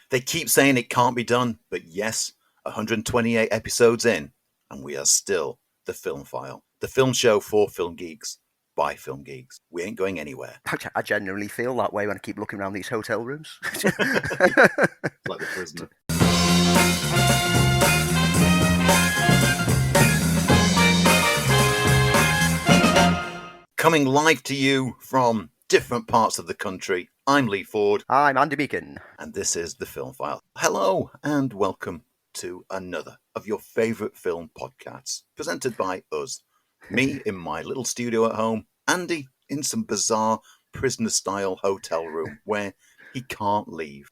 They keep saying it can't be done, but yes, 128 episodes in, and we are still the Film File, the film show for film geeks by film geeks. We ain't going anywhere. I genuinely feel that way when I keep looking around these hotel rooms. Like the prisoner. Coming live to you from different parts of the country, I'm Lee Ford. I'm Andy Beacon. And this is The Film File. Hello and welcome to another of your favourite film podcasts, presented by us. Me in my little studio at home, Andy in some bizarre prisoner-style hotel room where he can't leave.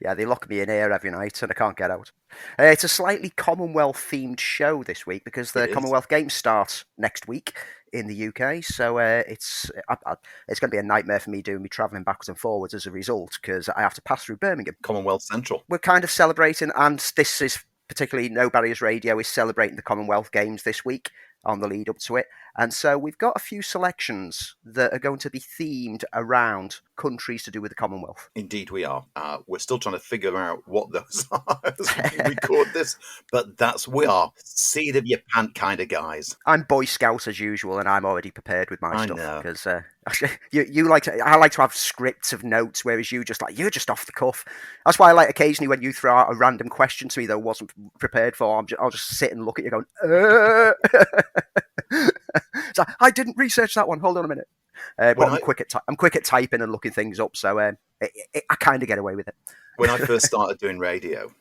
Yeah, they lock me in here every night and I can't get out. It's a slightly Commonwealth-themed show this week because the Commonwealth Games start next week in the UK, so it's going to be a nightmare for me doing me travelling backwards and forwards as a result because I have to pass through Birmingham. Commonwealth Central. We're kind of celebrating, and this is particularly No Barriers Radio is celebrating the Commonwealth Games this week on the lead up to it. And so we've got a few selections that are going to be themed around countries to do with the Commonwealth. Indeed we are. We're still trying to figure out what those are as we record this, but we are seat of your pant kind of guys. I'm Boy Scout as usual, and I'm already prepared with my stuff because I like to have scripts of notes, whereas you're just off the cuff. That's why I like occasionally when you throw out a random question to me that I wasn't prepared for. I'll just sit and look at you going, So I didn't research that one. Hold on a minute. But I'm quick at typing and looking things up, so I kind of get away with it. When I first started doing radio,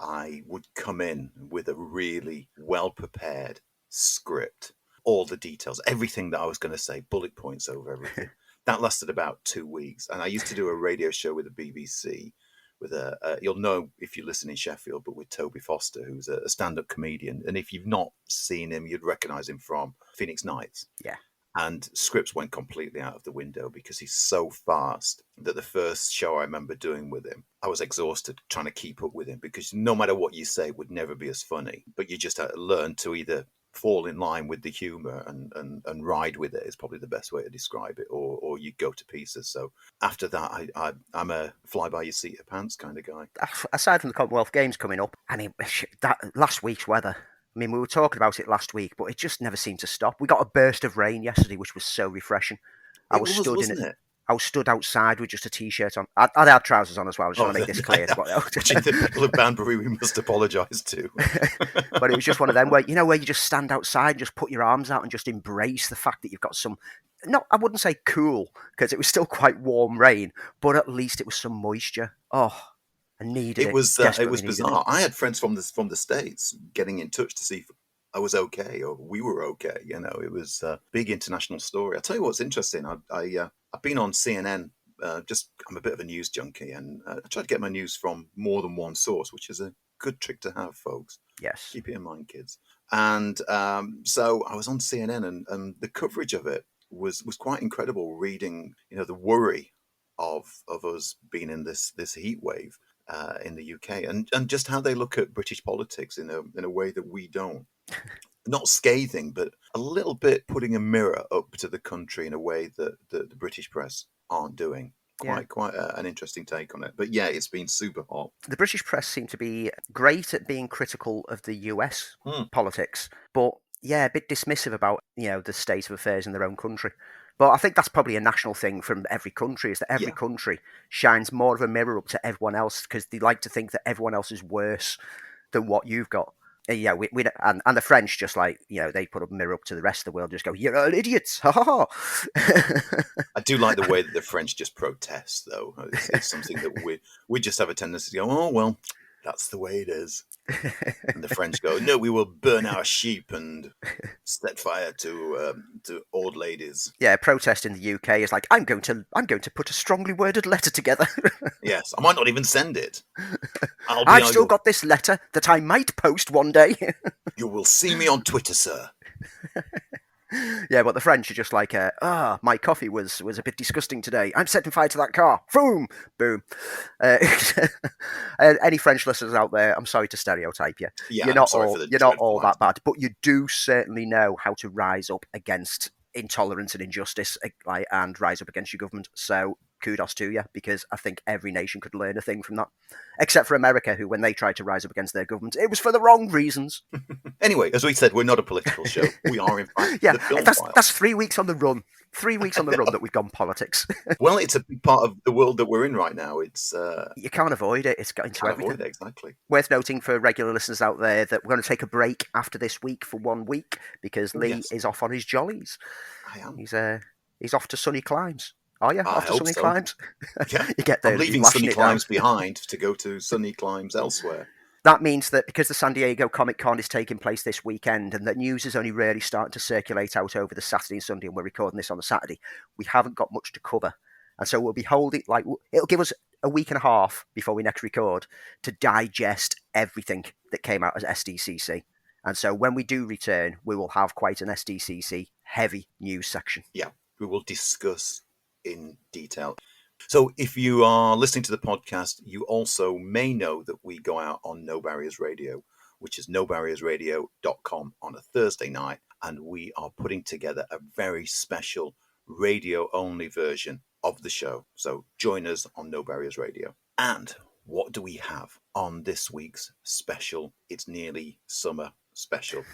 I would come in with a really well-prepared script, all the details, everything that I was going to say, bullet points over everything. That lasted about 2 weeks, and I used to do a radio show with the BBC with you'll know if you listen in Sheffield, but with Toby Foster, who's a stand-up comedian, and if you've not seen him, you'd recognise him from Phoenix Nights. Yeah. And scripts went completely out of the window because he's so fast that the first show I remember doing with him, I was exhausted trying to keep up with him because no matter what you say, it would never be as funny. But you just had to learn to either fall in line with the humour and ride with it is probably the best way to describe it, or you go to pieces. So after that, I'm a fly by your seat of your pants kind of guy. Aside from the Commonwealth Games coming up, I mean, that last week's weather, I mean, we were talking about it last week, but it just never seemed to stop. We got a burst of rain yesterday, which was so refreshing. I was stood outside with just a t-shirt on. I had trousers on as well. I just want to make this clear. Watching the people of Banbury, we must apologise to. But it was just one of them where you just stand outside and just put your arms out and just embrace the fact that you've got some, I wouldn't say cool, because it was still quite warm rain, but at least it was some moisture. Oh, I needed it. It was bizarre. I had friends from the States getting in touch to see if I was okay or we were okay. It was a big international story. I'll tell you what's interesting. I've been on CNN. I'm a bit of a news junkie, and I try to get my news from more than one source, which is a good trick to have, folks. Yes. Keep it in mind, kids. And so I was on CNN, and the coverage of it was quite incredible. Reading, the worry of us being in this heat wave in the UK, and just how they look at British politics in a way that we don't. Not scathing, but a little bit putting a mirror up to the country in a way that the British press aren't doing. Quite an interesting take on it. But yeah, it's been super hot. The British press seem to be great at being critical of the US politics, but a bit dismissive about the state of affairs in their own country. But I think that's probably a national thing from every country, is that every country shines more of a mirror up to everyone else because they like to think that everyone else is worse than what you've got. And the French just they put a mirror up to the rest of the world, just go, "You're all idiots!" Ha ha ha. I do like the way that the French just protest, though. It's something that we just have a tendency to go, "Oh well, that's the way it is." And the French go, "No, we will burn our sheep and set fire to old ladies." Yeah, protest in the UK is like, I'm going to put a strongly worded letter together. Yes, I might not even send it. I've still got this letter that I might post one day. You will see me on Twitter, sir. Yeah, but the French are just like, my coffee was a bit disgusting today. I'm setting fire to that car. Boom! Boom. Any French listeners out there, I'm sorry to stereotype you. Yeah, you're not all that bad, but you do certainly know how to rise up against intolerance and injustice, and rise up against your government. So kudos to you, because I think every nation could learn a thing from that. Except for America, who, when they tried to rise up against their government, it was for the wrong reasons. Anyway, as we said, we're not a political show. We are, in fact, yeah, the Film that's, Files. that's 3 weeks on the run. 3 weeks on the run that we've gone politics. Well, it's a big part of the world that we're in right now. It's You can't avoid it. It's got into everything. avoid it, exactly. Worth noting for regular listeners out there that we're going to take a break after this week for 1 week because Lee is off on his jollies. I am. He's off to sunny climes. Are you off to sunny so. climes? Yeah, you get there. I'm leaving sunny climes behind to go to sunny climes elsewhere. That means that because the San Diego Comic Con is taking place this weekend and that news is only really starting to circulate out over the Saturday and Sunday, and we're recording this on the Saturday, we haven't got much to cover. And so we'll be holding, it'll give us a week and a half before we next record to digest everything that came out as SDCC. And so when we do return, we will have quite an SDCC heavy news section. Yeah, we will discuss in detail. So if you are listening to the podcast, you also may know that we go out on No Barriers Radio, which is nobarriersradio.com on a Thursday night. And we are putting together a very special radio-only version of the show. So join us on No Barriers Radio. And what do we have on this week's special? It's nearly summer special.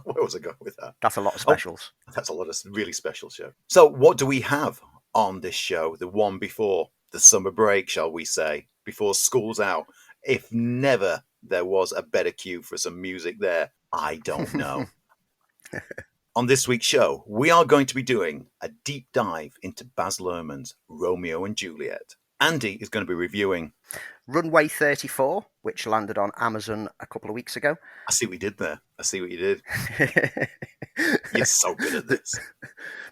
Where was I going with that? That's a lot of specials. That's a lot of really special show. So what do we have on this show, the one before the summer break, shall we say, before school's out? If never there was a better cue for some music there, I don't know. On this week's show, we are going to be doing a deep dive into Baz Luhrmann's Romeo and Juliet. Andy is going to be reviewing Runway 34, which landed on Amazon a couple of weeks ago. I see what you did there. I see what you did. You're so good at this.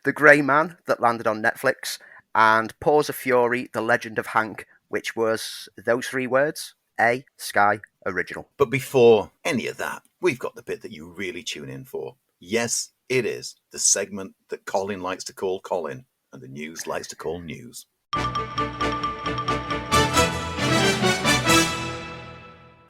The Grey Man, that landed on Netflix, and Paws of Fury, The Legend of Hank, which was those 3 words, a Sky original. But before any of that, we've got the bit that you really tune in for. Yes, it is the segment that Colin likes to call Colin, and the news likes to call news.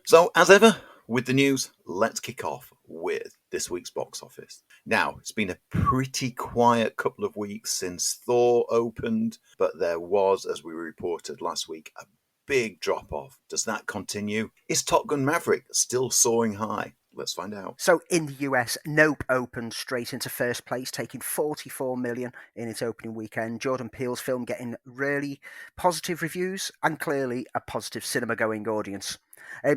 So, as ever, with the news, let's kick off with this week's box office. Now, it's been a pretty quiet couple of weeks since Thor opened, but there was, as we reported last week, a big drop-off. Does that continue? Is Top Gun Maverick still soaring high? Let's find out. So in the US, Nope opened straight into first place, taking 44 million in its opening weekend. Jordan Peele's film getting really positive reviews and clearly a positive cinema-going audience.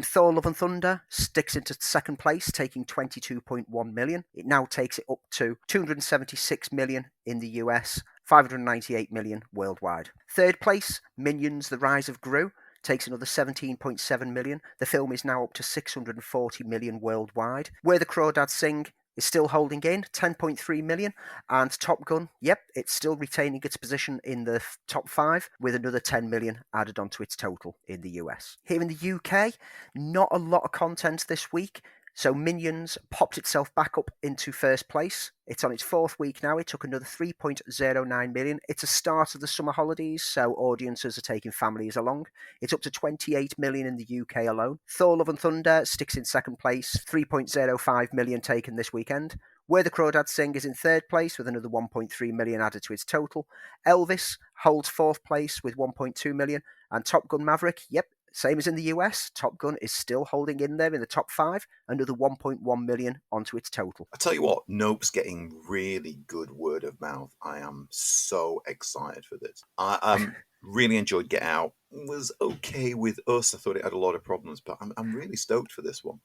Thor Love and Thunder sticks into second place, taking 22.1 million. It now takes it up to 276 million in the US, 598 million worldwide. Third place, Minions: The Rise of Gru, takes another 17.7 million. The film is now up to 640 million worldwide. Where the Crawdads Sing is still holding in, 10.3 million. And Top Gun, it's still retaining its position in the top 5 with another 10 million added onto its total in the US. Here in the UK, not a lot of content this week. So Minions popped itself back up into first place. It's on its 4th week now. It took another 3.09 million. It's a start of the summer holidays, so audiences are taking families along. It's up to 28 million in the UK alone. Thor Love and Thunder sticks in second place, 3.05 million taken this weekend. Where the Crawdads Sing is in third place with another 1.3 million added to its total. Elvis holds 4th place with 1.2 million. And Top Gun Maverick, same as in the US, Top Gun is still holding in there in the top 5, another 1.1 million onto its total. I tell you what, Nope's getting really good word of mouth. I am so excited for this. I really enjoyed Get Out. It was okay with us. I thought it had a lot of problems, but I'm really stoked for this one.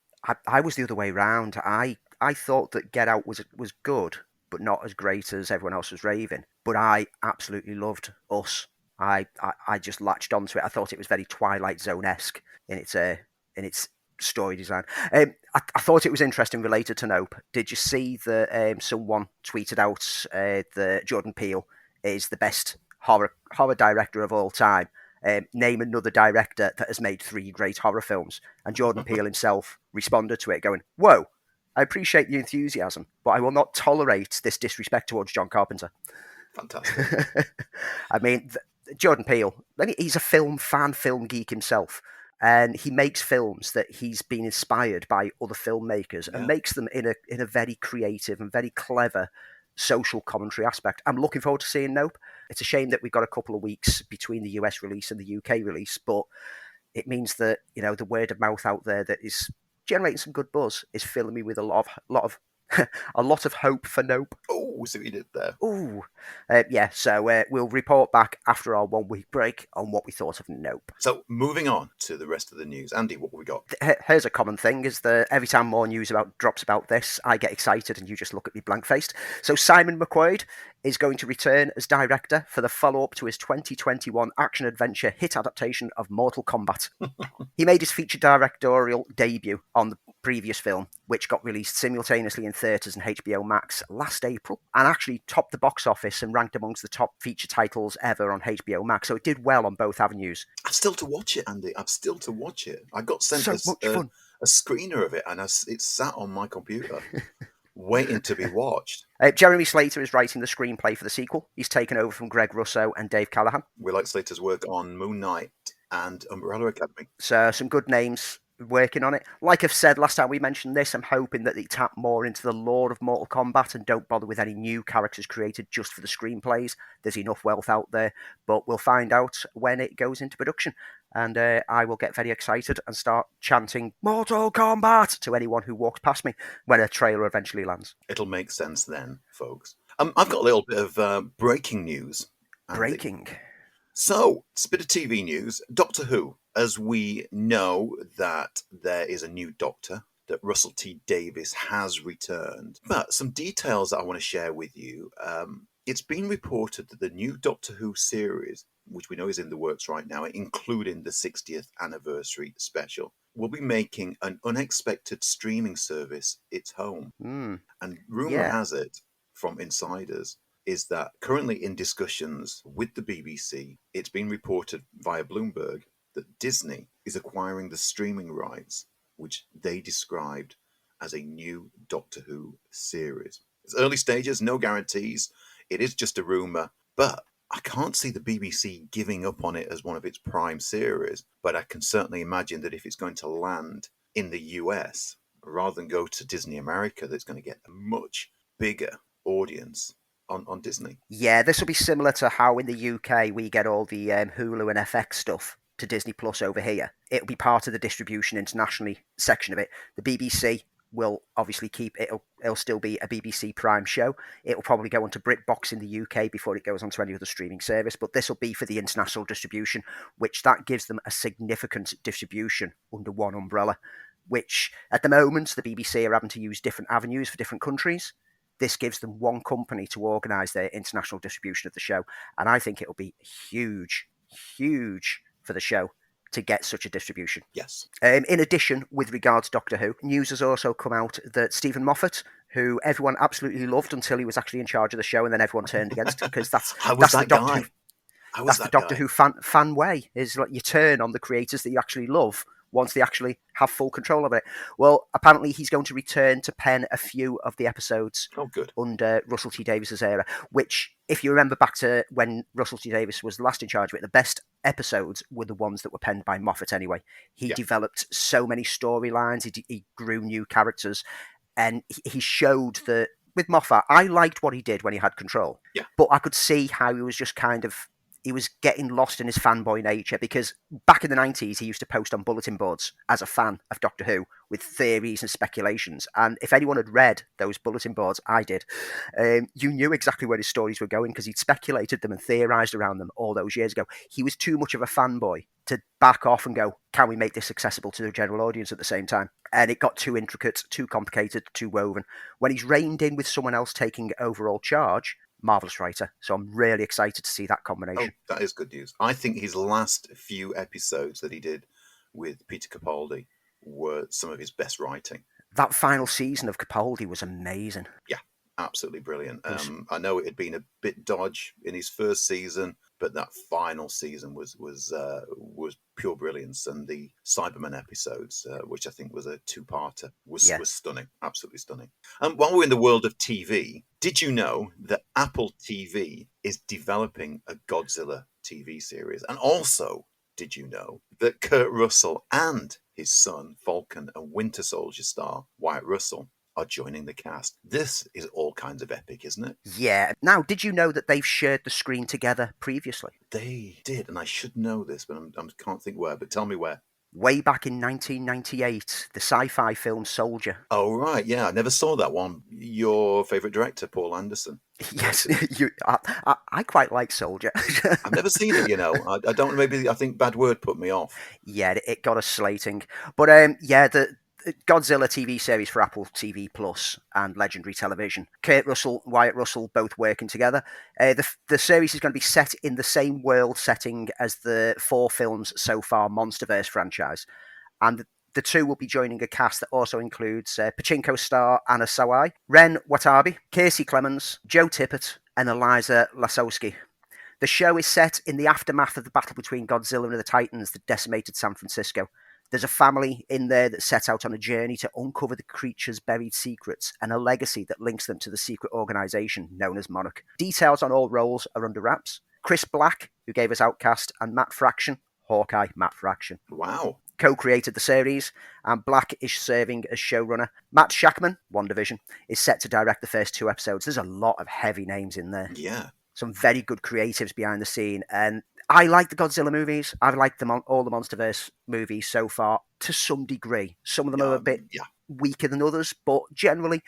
I was the other way round. I thought that Get Out was good, but not as great as everyone else was raving. But I absolutely loved Us. I just latched onto it. I thought it was very Twilight Zone-esque in its story design. I thought it was interesting related to Nope. Did you see that someone tweeted out that Jordan Peele is the best horror director of all time? Name another director that has made 3 great horror films. And Jordan Peele himself responded to it going, "Whoa, I appreciate the enthusiasm, but I will not tolerate this disrespect towards John Carpenter." Fantastic. I mean, Jordan Peele, he's a film fan, film geek himself. And he makes films that he's been inspired by other filmmakers and makes them in a very creative and very clever social commentary aspect. I'm looking forward to seeing Nope. It's a shame that we've got a couple of weeks between the US release and the UK release, but it means that, the word of mouth out there that is generating some good buzz is filling me with a lot of a lot of hope for Nope. Oh, see what you did there. Ooh. Yeah, so we'll report back after our 1 week break on what we thought of Nope. So, moving on to the rest of the news. Andy, what have we got? Here's a common thing, is that every time more news drops about this, I get excited and you just look at me blank-faced. So Simon McQuoid is going to return as director for the follow-up to his 2021 action-adventure hit adaptation of Mortal Kombat. He made his feature directorial debut on the previous film, which got released simultaneously in theatres and HBO Max last April, and actually topped the box office and ranked amongst the top feature titles ever on HBO Max. So it did well on both avenues. I've still to watch it, Andy. I've still to watch it. I got sent So much fun. a screener of it, and it's sat on my computer, waiting to be watched. Jeremy Slater is writing the screenplay for the sequel. He's taken over from Greg Russo and Dave Callahan. We like Slater's work on Moon Knight and Umbrella Academy. So some good names working on it. Like I've said last time we mentioned this, I'm hoping that they tap more into the lore of Mortal Kombat and don't bother with any new characters created just for the screenplays. There's enough wealth out there, but we'll find out when it goes into production. And I will get very excited and start chanting Mortal Kombat to anyone who walks past me when a trailer eventually lands. It'll make sense then, folks. I've got a little bit of breaking news. Andy. Breaking. So, it's a bit of TV news. Doctor Who. As we know that there is a new Doctor, that Russell T Davies has returned. But some details that I want to share with you. It's been reported that the new Doctor Who series, which we know is in the works right now, including the 60th anniversary special, will be making an unexpected streaming service its home. And rumour has it, from insiders, is that currently in discussions with the BBC, it's been reported via Bloomberg that Disney is acquiring the streaming rights, which they described as a new Doctor Who series. It's early stages, no guarantees. It is just a rumour, but I can't see the BBC giving up on it as one of its prime series, but I can certainly imagine that if it's going to land in the US, rather than go to Disney America, that's going to get a much bigger audience on Disney. Yeah, this will be similar to how in the UK we get all the Hulu and FX stuff to Disney Plus over here. It'll be part of the distribution internationally section of it. The BBC will obviously keep it. It'll still be a BBC Prime show. It'll probably go onto BritBox in the UK before it goes onto any other streaming service, but this will be for the international distribution, which that gives them a significant distribution under one umbrella, which at the moment the BBC are having to use different avenues for different countries. This gives them one company to organise their international distribution of the show, and I think it'll be huge for the show to get such a distribution. Yes. In addition, with regards to Doctor Who, news has also come out that Stephen Moffat, who everyone absolutely loved until he was actually in charge of the show, and then everyone turned against him, because that's the Doctor Who fan way, is like you turn on the creators that you actually love once they actually have full control of it. Well, apparently he's going to return to pen a few of the episodes under Russell T Davies' era, which, if you remember back to when Russell T Davies was last in charge of it, the best episodes were the ones that were penned by Moffat anyway. He developed so many storylines, he grew new characters, and he showed that with Moffat, I liked what he did when he had control. Yeah. But I could see how he was just he was getting lost in his fanboy nature, because back in the 90s, he used to post on bulletin boards as a fan of Doctor Who with theories and speculations. And if anyone had read those bulletin boards, I did, you knew exactly where his stories were going, because he'd speculated them and theorized around them all those years ago. He was too much of a fanboy to back off and go, can we make this accessible to the general audience at the same time? And it got too intricate, too complicated, too woven. When he's reined in with someone else taking overall charge, marvellous writer. So I'm really excited to see that combination. Oh, that is good news. I think his last few episodes that he did with Peter Capaldi were some of his best writing. That final season of Capaldi was amazing. Yeah, absolutely brilliant. I know it had been a bit dodge in his first season, but that final season was pure brilliance. And the Cyberman episodes, which I think was a two-parter, was stunning, absolutely stunning. While we're in the world of TV, did you know that Apple TV is developing a Godzilla TV series? And also, did you know that Kurt Russell and his son, Falcon and Winter Soldier star Wyatt Russell, are joining the cast. This is all kinds of epic, isn't it? Yeah. Now, did you know that they've shared the screen together previously? They did, and I should know this, but I can't think where. But tell me where. Way back in 1998, the sci-fi film Soldier. Oh, right. Yeah, I never saw that one. Your favourite director, Paul Anderson. Yes, I quite like Soldier. I've never seen it, I don't, maybe I think Bad Word put me off. Yeah, it got a slating. But yeah, the Godzilla TV series for Apple TV Plus and Legendary Television. Kurt Russell, Wyatt Russell, both working together. The series is going to be set in the same world setting as the 4 films so far MonsterVerse franchise. And the 2 will be joining a cast that also includes Pachinko star Anna Sawai, Ren Watabe, Casey Clemens, Joe Tippett, and Eliza Lasowski. The show is set in the aftermath of the battle between Godzilla and the Titans that decimated San Francisco. There's a family in there that set out on a journey to uncover the creature's buried secrets and a legacy that links them to the secret organization known as Monarch. Details on all roles are under wraps. Chris Black, who gave us Outcast, and Matt Fraction, Hawkeye Matt Fraction. Wow. Co-created the series, and Black is serving as showrunner. Matt Shakman, WandaVision, is set to direct the first 2 episodes. There's a lot of heavy names in there. Yeah. Some very good creatives behind the scene, and I like the Godzilla movies. I've liked them all the MonsterVerse movies so far to some degree. Some of them are a bit weaker than others, but generally,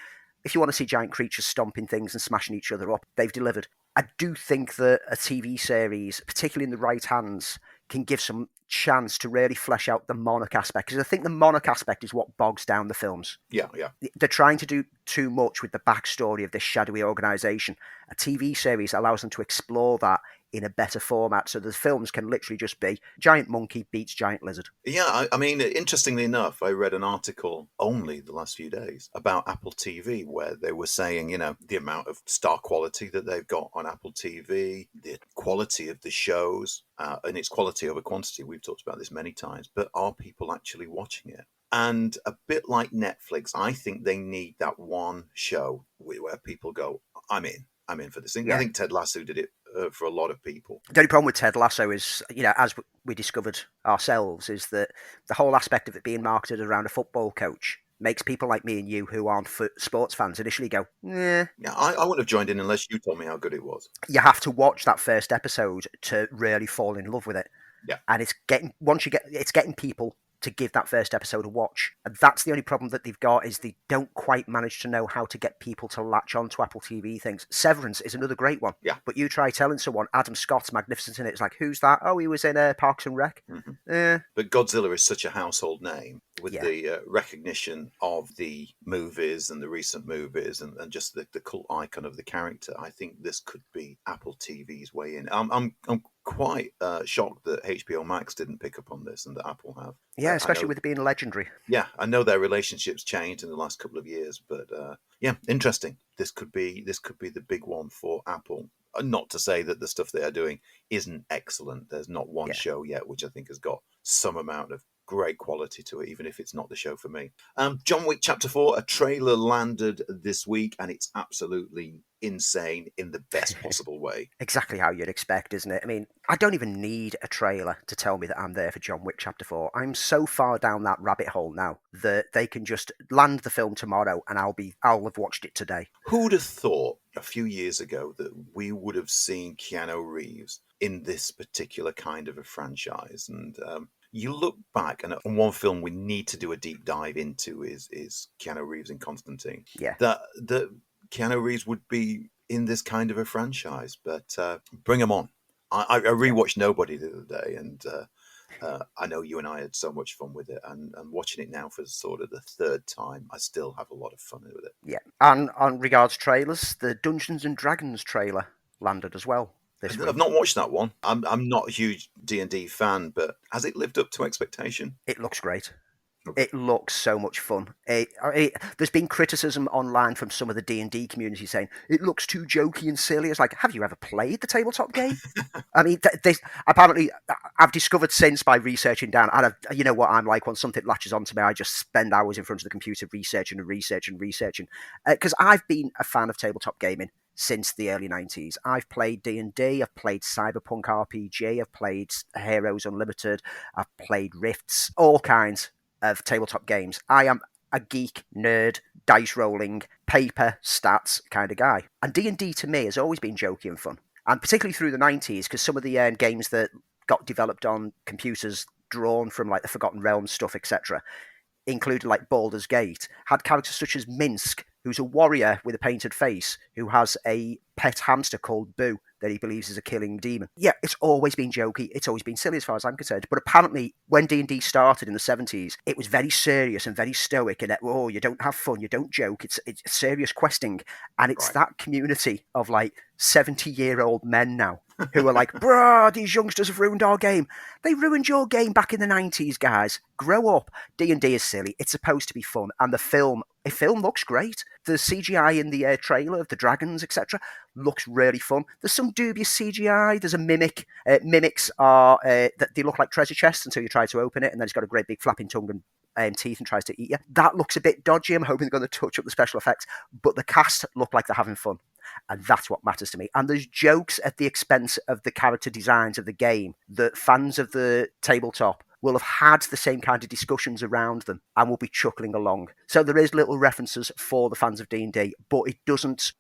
if you want to see giant creatures stomping things and smashing each other up, they've delivered. I do think that a TV series, particularly in the right hands, can give some chance to really flesh out the Monarch aspect, because I think the Monarch aspect is what bogs down the films. Yeah. They're trying to do too much with the backstory of this shadowy organization. A TV series allows them to explore that in a better format, so the films can literally just be giant monkey beats giant lizard. Yeah, I mean, interestingly enough, I read an article only the last few days about Apple TV where they were saying, the amount of star quality that they've got on Apple TV, the quality of the shows, and it's quality over quantity. We've talked about this many times, but are people actually watching it? And a bit like Netflix, I think they need that one show where people go, I'm in for this thing. Yeah. I think Ted Lasso did it for a lot of people. The only problem with Ted Lasso is, as we discovered ourselves, is that the whole aspect of it being marketed around a football coach makes people like me and you who aren't sports fans initially go, yeah. I wouldn't have joined in unless you told me how good it was. You have to watch that first episode to really fall in love with it. Yeah. And it's getting people to give that first episode a watch. And that's the only problem that they've got, is they don't quite manage to know how to get people to latch on to Apple TV things. Severance is another great one. Yeah. But you try telling someone, Adam Scott's magnificent in it. It's like, who's that? Oh, he was in Parks and Rec. Mm-hmm. But Godzilla is such a household name with the recognition of the movies and the recent movies and just the cult icon of the character. I think this could be Apple TV's way in. I'm quite shocked that HBO Max didn't pick up on this and that Apple have. Yeah, especially with it being legendary. Yeah, I know their relationships changed in the last couple of years, but interesting. This could be the big one for Apple. Not to say that the stuff they are doing isn't excellent. There's not one show yet which I think has got some amount of great quality to it, even if it's not the show for me. John Wick Chapter 4, a trailer landed this week, and it's absolutely insane in the best possible way. Exactly how you'd expect, isn't it? I mean, I don't even need a trailer to tell me that I'm there for John Wick Chapter 4. I'm so far down that rabbit hole now that they can just land the film tomorrow and I'll have watched it today. Who'd have thought a few years ago that we would have seen Keanu Reeves in this particular kind of a franchise? And you look back, and one film we need to do a deep dive into is Keanu Reeves in Constantine. Yeah. That Keanu Reeves would be in this kind of a franchise, but bring him on. I rewatched Nobody the other day, and I know you and I had so much fun with it, and watching it now for sort of the 3rd time, I still have a lot of fun with it. Yeah, and on regards trailers, the Dungeons and Dragons trailer landed as well. I've not watched that one. I'm not a huge D&D fan, but has it lived up to expectation? It looks great. It looks so much fun. There's been criticism online from some of the D&D community saying it looks too jokey and silly. It's like, have you ever played the tabletop game? I mean, apparently, I've discovered since by researching down, and you know what I'm like, when something latches onto me, I just spend hours in front of the computer researching. Because I've been a fan of tabletop gaming since the early 90s. I've played D&D, I've played Cyberpunk RPG, I've played Heroes Unlimited, I've played Rifts, all kinds of tabletop games. I am a geek, nerd, dice rolling, paper, stats kind of guy. And D&D to me has always been jokey and fun. And particularly through the 90s, because some of the games that got developed on computers drawn from like the Forgotten Realms stuff, etc., included like Baldur's Gate, had characters such as Minsk, who's a warrior with a painted face, who has a pet hamster called Boo that he believes is a killing demon. Yeah, it's always been jokey. It's always been silly as far as I'm concerned. But apparently, when D&D started in the 70s, it was very serious and very stoic. And oh, you don't have fun, you don't joke. It's serious questing. And it's that community of like 70-year-old men now who are like, bruh, these youngsters have ruined our game. They ruined your game back in the 90s, guys. Grow up. D&D is silly. It's supposed to be fun. And the film looks great. The CGI in the trailer of the dragons, etc., looks really fun. There's some dubious CGI. There's a mimic. Mimics are they look like treasure chests until you try to open it, and then it's got a great big flapping tongue and teeth and tries to eat you. That looks a bit dodgy. I'm hoping they're going to touch up the special effects, but the cast look like they're having fun. And that's what matters to me. And there's jokes at the expense of the character designs of the game that fans of the tabletop will have had the same kind of discussions around them and will be chuckling along. So there is little references for the fans of D&D, but it doesn't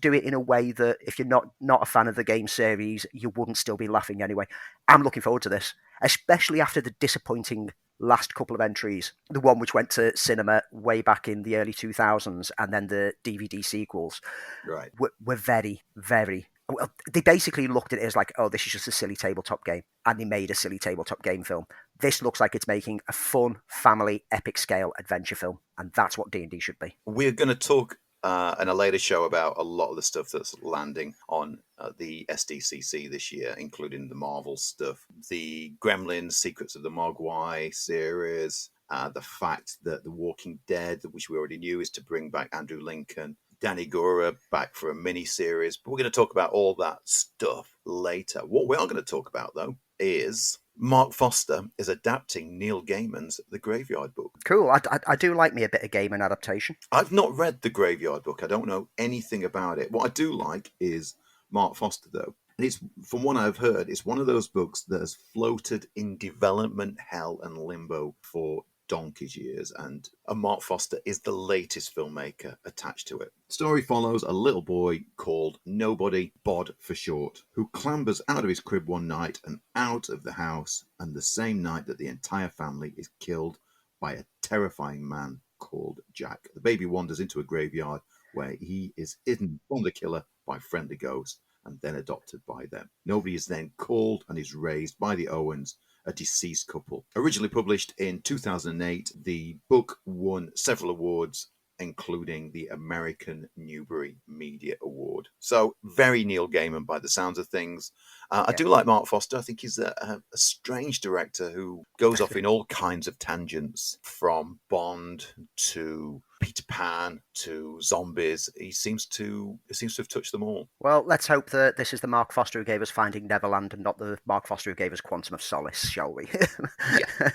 do it in a way that if you're not a fan of the game series, you wouldn't still be laughing anyway. I'm looking forward to this, especially after the disappointing last couple of entries, the one which went to cinema way back in the early 2000s and then the DVD sequels, right, were very, very... Well, they basically looked at it as like, oh, this is just a silly tabletop game, and they made a silly tabletop game film. This looks like it's making a fun, family, epic-scale adventure film, and that's what D&D should be. We're going to talk in a later show about a lot of the stuff that's landing on the SDCC this year, including the Marvel stuff, the Gremlins, Secrets of the Mogwai series, the fact that The Walking Dead, which we already knew, is to bring back Andrew Lincoln, Danny Gura back for a mini-series. But we're going to talk about all that stuff later. What we are going to talk about, though, is Mark Foster is adapting Neil Gaiman's The Graveyard Book. Cool. I do like me a bit of Gaiman adaptation. I've not read The Graveyard Book. I don't know anything about it. What I do like is Mark Foster, though. And it's, from what I've heard, it's one of those books that has floated in development hell and limbo for donkey's years, and Mark Foster is the latest filmmaker attached to it. The story follows a little boy called Nobody, Bod for short, who clambers out of his crib one night and out of the house, and the same night that the entire family is killed by a terrifying man called Jack. The baby wanders into a graveyard where he is hidden from the killer by friendly ghosts and then adopted by them. Nobody is then called and is raised by the Owens, a deceased couple. Originally published in 2008, the book won several awards, including the American Newbery Media Award. So very Neil Gaiman by the sounds of things. I do like Mark Foster. I think he's a strange director who goes off in all kinds of tangents, from Bond to Peter Pan to zombies. He seems to have touched them all. Well, let's hope that this is the Mark Foster who gave us Finding Neverland and not the Mark Foster who gave us Quantum of Solace, shall we? Yeah.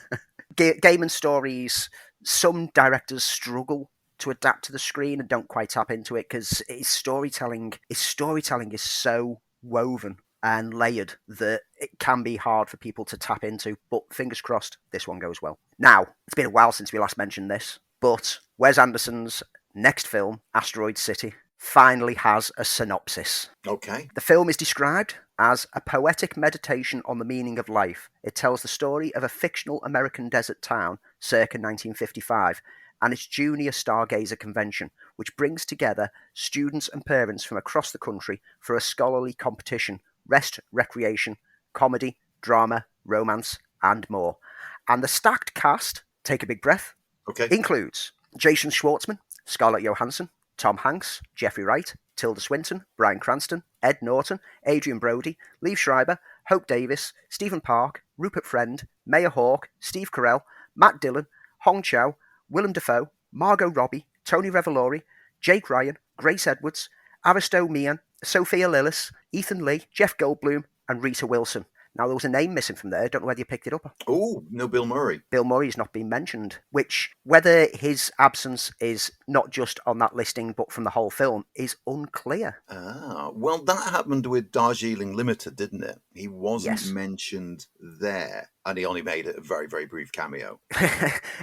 Gaiman stories, some directors struggle to adapt to the screen and don't quite tap into it because his storytelling is so woven and layered that it can be hard for people to tap into, but fingers crossed this one goes well. Now, it's been a while since we last mentioned this, but Wes Anderson's next film, Asteroid City, finally has a synopsis. Okay. The film is described as a poetic meditation on the meaning of life. It tells the story of a fictional American desert town circa 1955 and its junior stargazer convention, which brings together students and parents from across the country for a scholarly competition, rest, recreation, comedy, drama, romance, and more. And the stacked cast, take a big breath, includes Jason Schwartzman, Scarlett Johansson, Tom Hanks, Jeffrey Wright, Tilda Swinton, Bryan Cranston, Ed Norton, Adrian Brody, Liev Schreiber, Hope Davis, Stephen Park, Rupert Friend, Maya Hawke, Steve Carell, Matt Dillon, Hong Chow, Willem Dafoe, Margot Robbie, Tony Revolori, Jake Ryan, Grace Edwards, Aristo Mian, Sophia Lillis, Ethan Lee, Jeff Goldblum, and Rita Wilson. Now, there was a name missing from there. I don't know whether you picked it up. Oh, no, Bill Murray. Bill Murray's not been mentioned, which, whether his absence is not just on that listing but from the whole film, is unclear. Well, that happened with Darjeeling Limited, didn't it? He wasn't Yes. mentioned there, and he only made a very, very brief cameo.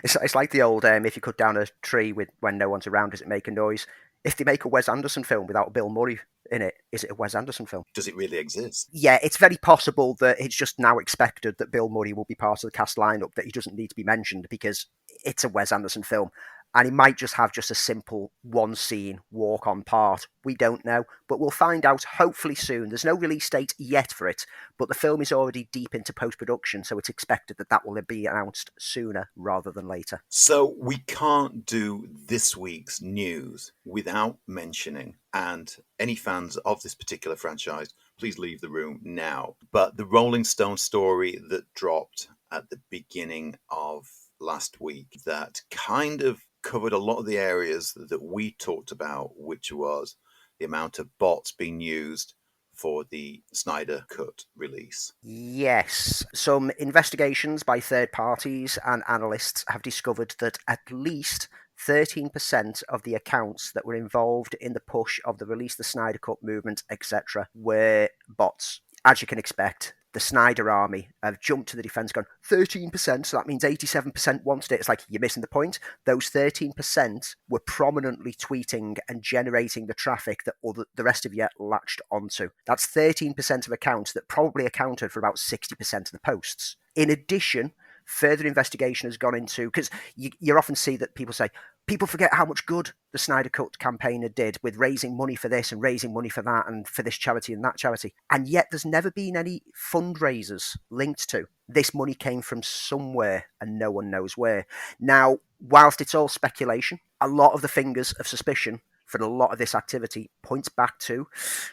It's like the old, if you cut down a tree when no one's around, does it make a noise? If they make a Wes Anderson film without Bill Murray in it, is it a Wes Anderson film? Does it really exist? Yeah, it's very possible that it's just now expected that Bill Murray will be part of the cast lineup, that he doesn't need to be mentioned because it's a Wes Anderson film. And he might just have just a simple one scene walk on part. We don't know, but we'll find out hopefully soon. There's no release date yet for it, but the film is already deep into post-production, so it's expected that will be announced sooner rather than later. So we can't do this week's news without mentioning, and any fans of this particular franchise, please leave the room now, but the Rolling Stone story that dropped at the beginning of last week that kind of covered a lot of the areas that we talked about, which was the amount of bots being used for the Snyder Cut release. Yes. Some investigations by third parties and analysts have discovered that at least 13% of the accounts that were involved in the push of the Release the Snyder Cut movement, etc., were bots. As you can expect, the Snyder army have jumped to the defense, gone 13%, so that means 87% wanted it. It's like, you're missing the point. Those 13% were prominently tweeting and generating the traffic that the rest of you latched onto. That's 13% of accounts that probably accounted for about 60% of the posts. In addition, further investigation has gone into, because you often see that people say, people forget how much good the Snyder Cut campaigner did with raising money for this and raising money for that and for this charity and that charity. And yet there's never been any fundraisers linked to. This money came from somewhere and no one knows where. Now, whilst it's all speculation, a lot of the fingers of suspicion for a lot of this activity points back to,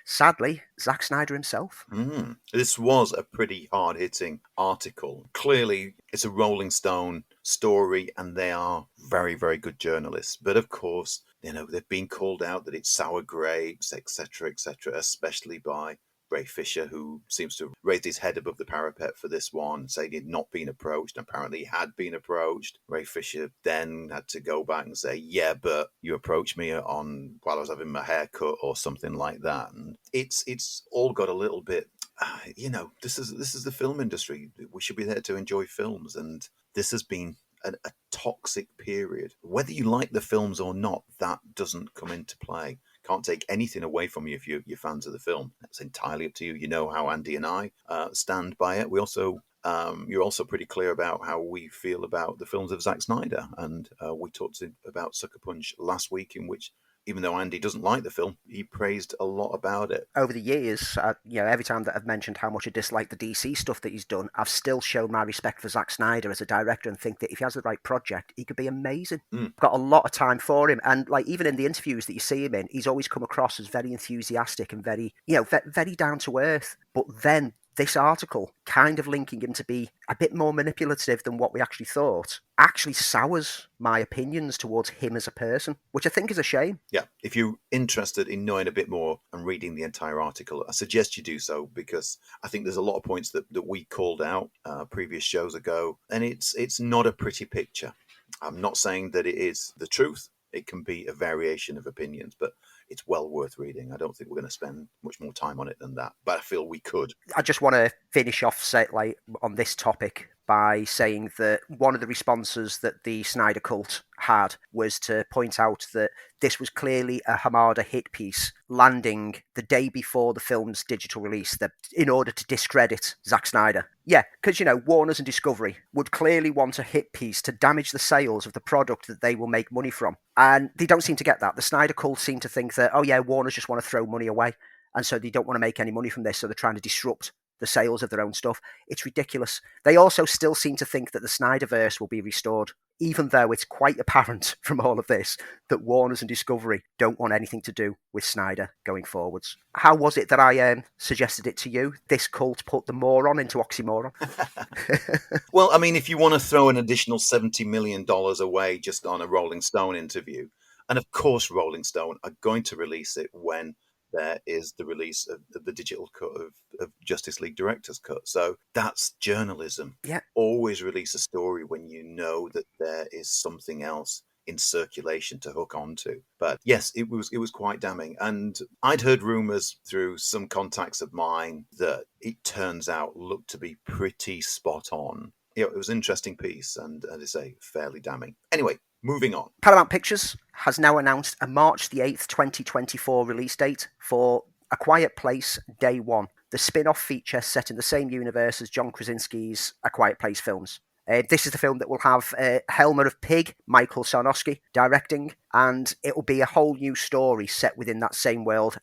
sadly, Zack Snyder himself. This was a pretty hard-hitting article. Clearly, it's a Rolling Stone story, and they are very, very good journalists. But of course, they've been called out that it's sour grapes, etc., especially by Ray Fisher, who seems to have raised his head above the parapet for this one, saying he'd not been approached. Apparently, he had been approached. Ray Fisher then had to go back and say, yeah, but you approached me while I was having my hair cut or something like that. And it's all got a little bit, this is the film industry. We should be there to enjoy films. And this has been a toxic period. Whether you like the films or not, that doesn't come into play. Can't take anything away from you if you're fans of the film. That's entirely up to you. You know how Andy and I stand by it. We also, you're also pretty clear about how we feel about the films of Zack Snyder. And we talked about Sucker Punch last week, in which, even though Andy doesn't like the film, he praised a lot about it. Over the years, every time that I've mentioned how much I dislike the DC stuff that he's done, I've still shown my respect for Zack Snyder as a director and think that if he has the right project, he could be amazing. Got a lot of time for him. And even in the interviews that you see him in, he's always come across as very enthusiastic and very, very down to earth. But then this article, kind of linking him to be a bit more manipulative than what we actually thought, actually sours my opinions towards him as a person, which I think is a shame. Yeah, if you're interested in knowing a bit more and reading the entire article, I suggest you do so, because I think there's a lot of points that we called out previous shows ago, and it's not a pretty picture. I'm not saying that it is the truth. It can be a variation of opinions, but it's well worth reading. I don't think we're going to spend much more time on it than that, but I feel we could. I just want to finish off on this topic by saying that one of the responses that the Snyder Cult had was to point out that this was clearly a Hamada hit piece landing the day before the film's digital release, in order to discredit Zack Snyder. Yeah, because, Warner's and Discovery would clearly want a hit piece to damage the sales of the product that they will make money from. And they don't seem to get that. The Snyder Cult seem to think that, Warner's just want to throw money away. And so they don't want to make any money from this, so they're trying to disrupt the sales of their own stuff. It's ridiculous. They also still seem to think that the Snyderverse will be restored, even though it's quite apparent from all of this that Warner's and Discovery don't want anything to do with Snyder going forwards. How was it that I suggested it to you? This cult put the moron into oxymoron. Well, I mean, if you want to throw an additional $70 million away just on a Rolling Stone interview, and of course Rolling Stone are going to release it when there is the release of the digital cut of Justice League Director's Cut. So that's journalism. Yeah. Always release a story when you know that there is something else in circulation to hook onto. But yes, it was quite damning. And I'd heard rumours through some contacts of mine that it turns out looked to be pretty spot on. It was an interesting piece and, as I say, fairly damning. Anyway, moving on. Paramount Pictures has now announced a March the 8th, 2024 release date for A Quiet Place Day One, the spin-off feature set in the same universe as John Krasinski's A Quiet Place films. This is the film that will have Helmer of Pig, Michael Sarnowski, directing, and it will be a whole new story set within that same world,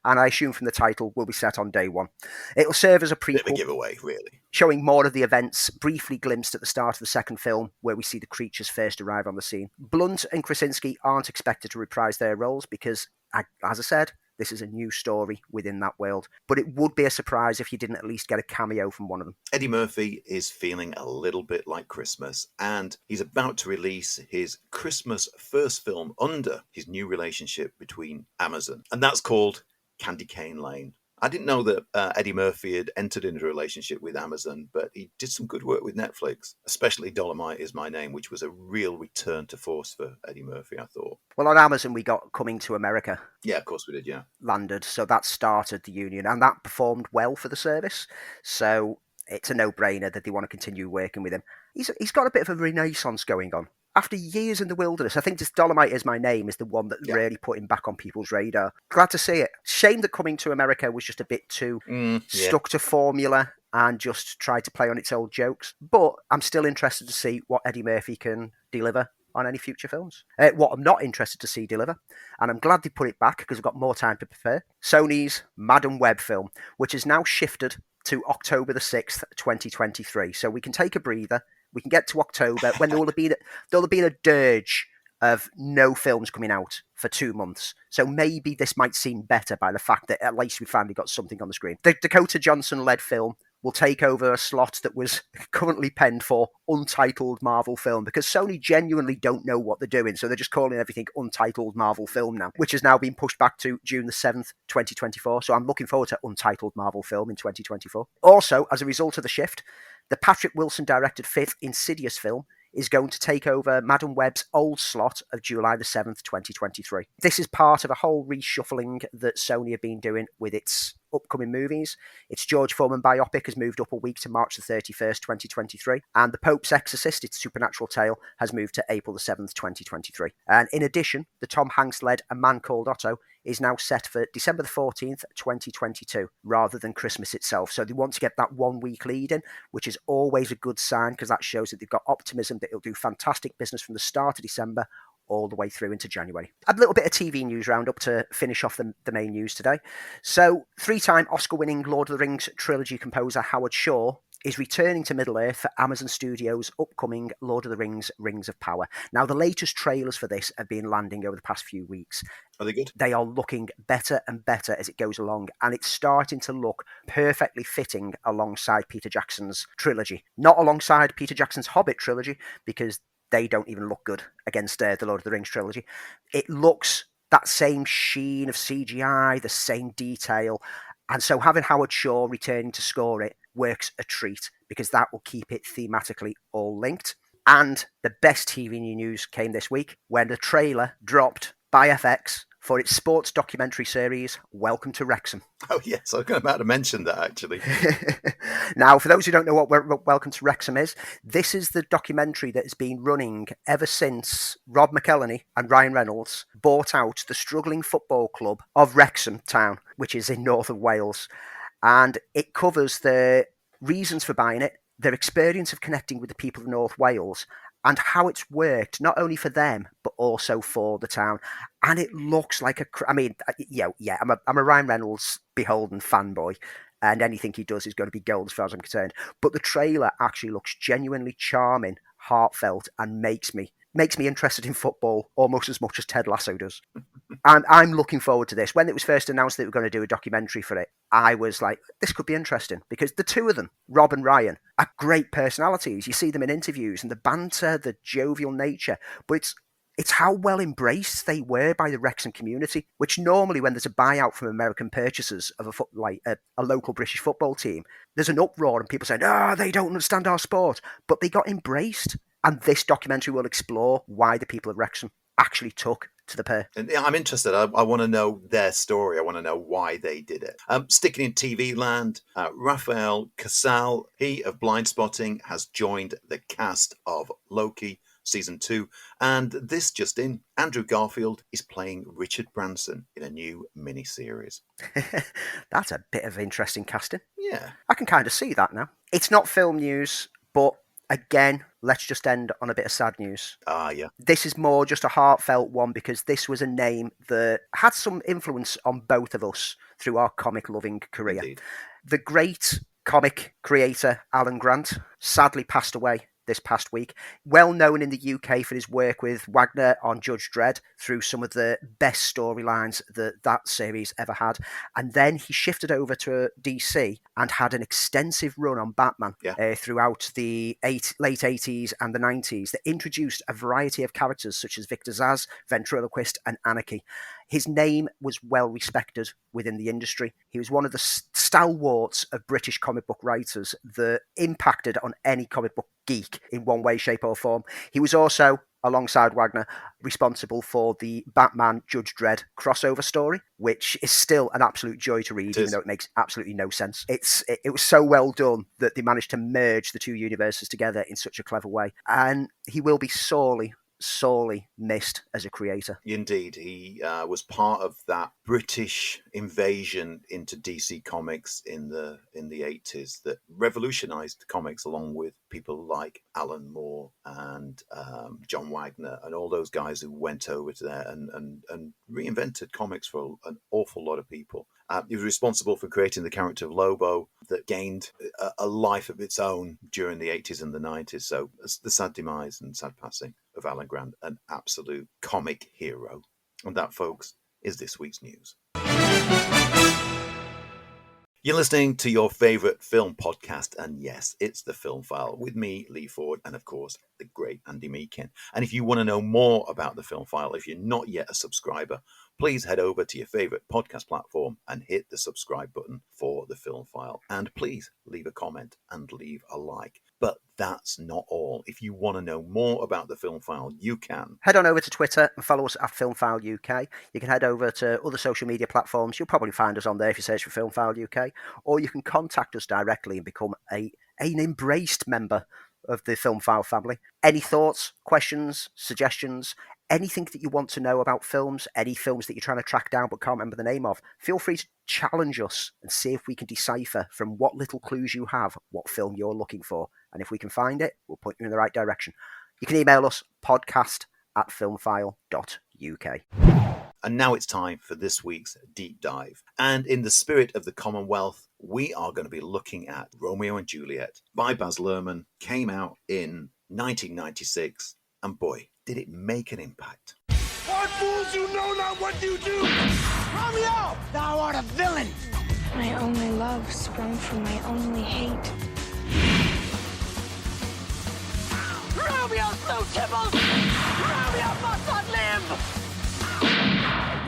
and I assume from the title will be set on day one. It will serve as a prequel. Bit of a giveaway, really. Showing more of the events briefly glimpsed at the start of the second film, where we see the creatures first arrive on the scene. Blunt and Krasinski aren't expected to reprise their roles because, as I said, this is a new story within that world. But it would be a surprise if you didn't at least get a cameo from one of them. Eddie Murphy is feeling a little bit like Christmas, and he's about to release his Christmas first film under his new relationship between Amazon. And that's called Candy Cane Lane. I didn't know that Eddie Murphy had entered into a relationship with Amazon, but he did some good work with Netflix, especially Dolomite Is My Name, which was a real return to force for Eddie Murphy, I thought. Well, on Amazon, we got Coming to America. Yeah, of course we did, yeah. Landed, so that started the union, and that performed well for the service. So it's a no-brainer that they want to continue working with him. He's got a bit of a renaissance going on. After years in the wilderness, I think this Dolomite Is My Name is the one that really put him back on people's radar. Glad to see it. Shame that Coming to America was just a bit too stuck to formula and just tried to play on its old jokes. But I'm still interested to see what Eddie Murphy can deliver on any future films. What I'm not interested to see deliver, and I'm glad they put it back because I've got more time to prepare, Sony's Madam Web film, which is now shifted to October the 6th, 2023. So we can take a breather. We can get to October when there will have been a dirge of no films coming out for 2 months. So maybe this might seem better by the fact that at least we finally got something on the screen. The Dakota Johnson-led film will take over a slot that was currently penned for Untitled Marvel Film, because Sony genuinely don't know what they're doing, so they're just calling everything Untitled Marvel Film now, which has now been pushed back to June the 7th, 2024, so I'm looking forward to Untitled Marvel Film in 2024. Also, as a result of the shift, the Patrick Wilson-directed fifth Insidious film is going to take over Madam Web's old slot of July the 7th, 2023. This is part of a whole reshuffling that Sony have been doing with its upcoming movies. Its George Foreman biopic has moved up a week to March the 31st, 2023, and The Pope's Exorcist, its supernatural tale, has moved to April the 7th, 2023. And in addition, the Tom Hanks-led A Man Called Otto is now set for December the 14th, 2022, rather than Christmas itself. So they want to get that 1 week lead in, which is always a good sign because that shows that they've got optimism that it'll do fantastic business from the start of December all the way through into January. A little bit of TV news roundup to finish off the main news today. So, 3-time Oscar-winning Lord of the Rings trilogy composer Howard Shore is returning to Middle-earth for Amazon Studios' upcoming Lord of the Rings Rings of Power. Now, the latest trailers for this have been landing over the past few weeks. Are they good? They are looking better and better as it goes along, and it's starting to look perfectly fitting alongside Peter Jackson's trilogy. Not alongside Peter Jackson's Hobbit trilogy, because they don't even look good against the Lord of the Rings trilogy. It looks that same sheen of CGI, the same detail, and so having Howard Shore returning to score it works a treat because that will keep it thematically all linked. And the best TV news came this week when the trailer dropped by FX for its sports documentary series, Welcome to Wrexham. Oh, yes, I was about to mention that, actually. Now, for those who don't know what Welcome to Wrexham is, this is the documentary that has been running ever since Rob McElhenney and Ryan Reynolds bought out the struggling football club of Wrexham Town, which is in north of Wales. And it covers the reasons for buying it, their experience of connecting with the people of North Wales, and how it's worked, not only for them, but also for the town. And it looks like I'm a Ryan Reynolds beholden fanboy, and anything he does is going to be gold as far as I'm concerned. But the trailer actually looks genuinely charming, heartfelt, and makes me interested in football almost as much as Ted Lasso does. And I'm looking forward to this. When it was first announced that we were going to do a documentary for it, I was like, this could be interesting because the two of them, Rob and Ryan, are great personalities. You see them in interviews and the banter, the jovial nature, but It's how well embraced they were by the Wrexham community, which normally when there's a buyout from American purchasers of a local British football team, there's an uproar and people saying, they don't understand our sport. But they got embraced. And this documentary will explore why the people of Wrexham actually took to the pair. And I'm interested. I want to know their story. I want to know why they did it. Sticking in TV land, Rafael Casal, he of Blind Spotting, has joined the cast of Loki Season 2. And this just in, Andrew Garfield is playing Richard Branson in a new miniseries. That's a bit of interesting casting. Yeah. I can kind of see that now. It's not film news, but again, let's just end on a bit of sad news. Yeah. This is more just a heartfelt one because this was a name that had some influence on both of us through our comic-loving career. Indeed. The great comic creator Alan Grant sadly passed away this past week. Well known in the UK for his work with Wagner on Judge Dredd through some of the best storylines that series ever had. And then he shifted over to DC and had an extensive run on Batman throughout the late 80s and the 90s that introduced a variety of characters such as Victor Zsasz, Ventriloquist and Anarchy. His name was well respected within the industry. He was one of the stalwarts of British comic book writers that impacted on any comic book geek in one way, shape or form. He was also, alongside Wagner, responsible for the Batman Judge Dredd crossover story, which is still an absolute joy to read, even though it makes absolutely no sense. It was so well done that they managed to merge the two universes together in such a clever way. And he will be sorely missed as a creator. Indeed, he was part of that British invasion into DC Comics in the 80s that revolutionized comics, along with people like Alan Moore and John Wagner and all those guys who went over to there and reinvented comics for an awful lot of people. He was responsible for creating the character of Lobo that gained a life of its own during the 80s and the 90s. So the sad demise and sad passing of Alan Grant, an absolute comic hero. And that, folks, is this week's news. You're listening to your favourite film podcast, and yes, it's The Film File, with me, Lee Ford, and of course, the great Andy Meakin. And if you want to know more about The Film File, if you're not yet a subscriber, please head over to your favourite podcast platform and hit the subscribe button for The Film File. And please leave a comment and leave a like. But that's not all. If you want to know more about The Film File, you can head on over to Twitter and follow us at Film File UK. You can head over to other social media platforms. You'll probably find us on there if you search for Film File UK. Or you can contact us directly and become an embraced member of the Film File family. Any thoughts, questions, suggestions, anything that you want to know about films, any films that you're trying to track down but can't remember the name of, feel free to challenge us and see if we can decipher from what little clues you have what film you're looking for. And if we can find it, we'll point you in the right direction. You can email us podcast@filmfile.uk. And now it's time for this week's deep dive. And in the spirit of the Commonwealth, we are going to be looking at Romeo and Juliet by Baz Luhrmann. Came out in 1996, and boy, did it make an impact. What fools, you know not what you do! Romeo, thou art a villain! My only love sprung from my only hate. Romeo slew Tybalt! Romeo must not live!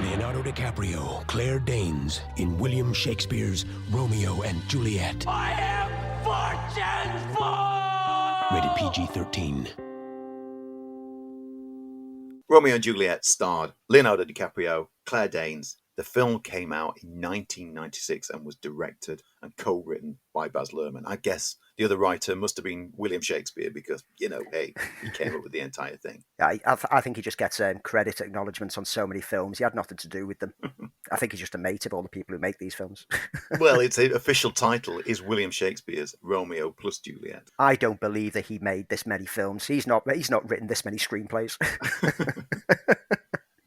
Leonardo DiCaprio, Claire Danes in William Shakespeare's Romeo and Juliet. I am fortune's boy! Rated PG-13. Romeo and Juliet starred Leonardo DiCaprio, Claire Danes. The film came out in 1996 and was directed and co-written by Baz Luhrmann. I guess the other writer must have been William Shakespeare because, hey, he came up with the entire thing. I think he just gets credit, acknowledgements on so many films. He had nothing to do with them. I think he's just a mate of all the people who make these films. Well, its official title is William Shakespeare's Romeo plus Juliet. I don't believe that he made this many films. He's not written this many screenplays.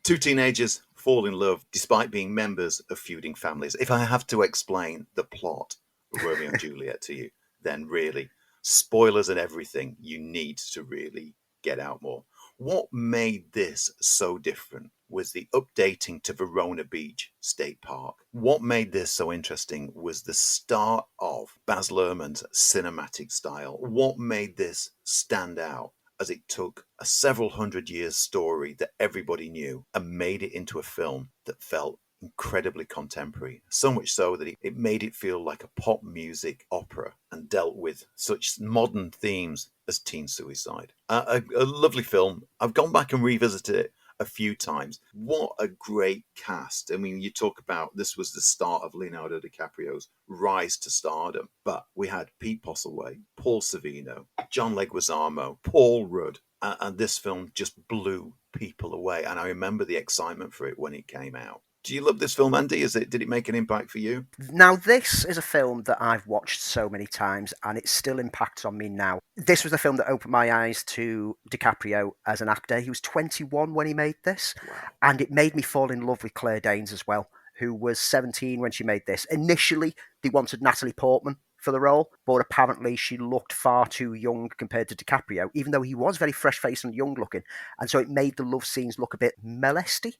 Two teenagers fall in love despite being members of feuding families. If I have to explain the plot of Romeo and Juliet to you, then really, spoilers and everything, you need to really get out more. What made this so different was the updating to Verona Beach State Park. What made this so interesting was the start of Baz Luhrmann's cinematic style. What made this stand out as it took a several hundred years story that everybody knew and made it into a film that felt incredibly contemporary, so much so that it made it feel like a pop music opera and dealt with such modern themes as teen suicide. A lovely film. I've gone back and revisited it a few times. What a great cast. I mean, you talk about this was the start of Leonardo DiCaprio's rise to stardom, but we had Pete Postlethwaite, Paul Savino, John Leguizamo, Paul Rudd, and this film just blew people away. And I remember the excitement for it when it came out. Do you love this film, Andy? Did it make an impact for you? Now, this is a film that I've watched so many times, and it still impacts on me now. This was the film that opened my eyes to DiCaprio as an actor. He was 21 when he made this, and it made me fall in love with Claire Danes as well, who was 17 when she made this. Initially, they wanted Natalie Portman for the role, but apparently she looked far too young compared to DiCaprio, even though he was very fresh-faced and young-looking, and so it made the love scenes look a bit molesty,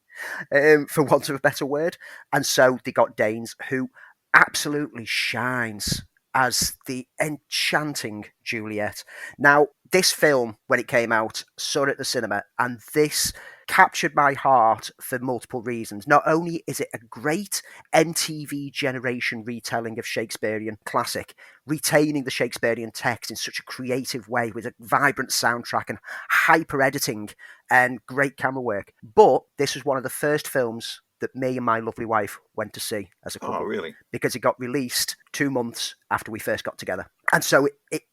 for want of a better word. And so they got Danes, who absolutely shines as the enchanting Juliet. Now, this film, when it came out, saw it at the cinema, and this captured my heart for multiple reasons. Not only is it a great MTV generation retelling of Shakespearean classic, retaining the Shakespearean text in such a creative way with a vibrant soundtrack and hyper editing and great camera work, but this was one of the first films that me and my lovely wife went to see as a couple. Oh, really? Because it got released 2 months after we first got together. And so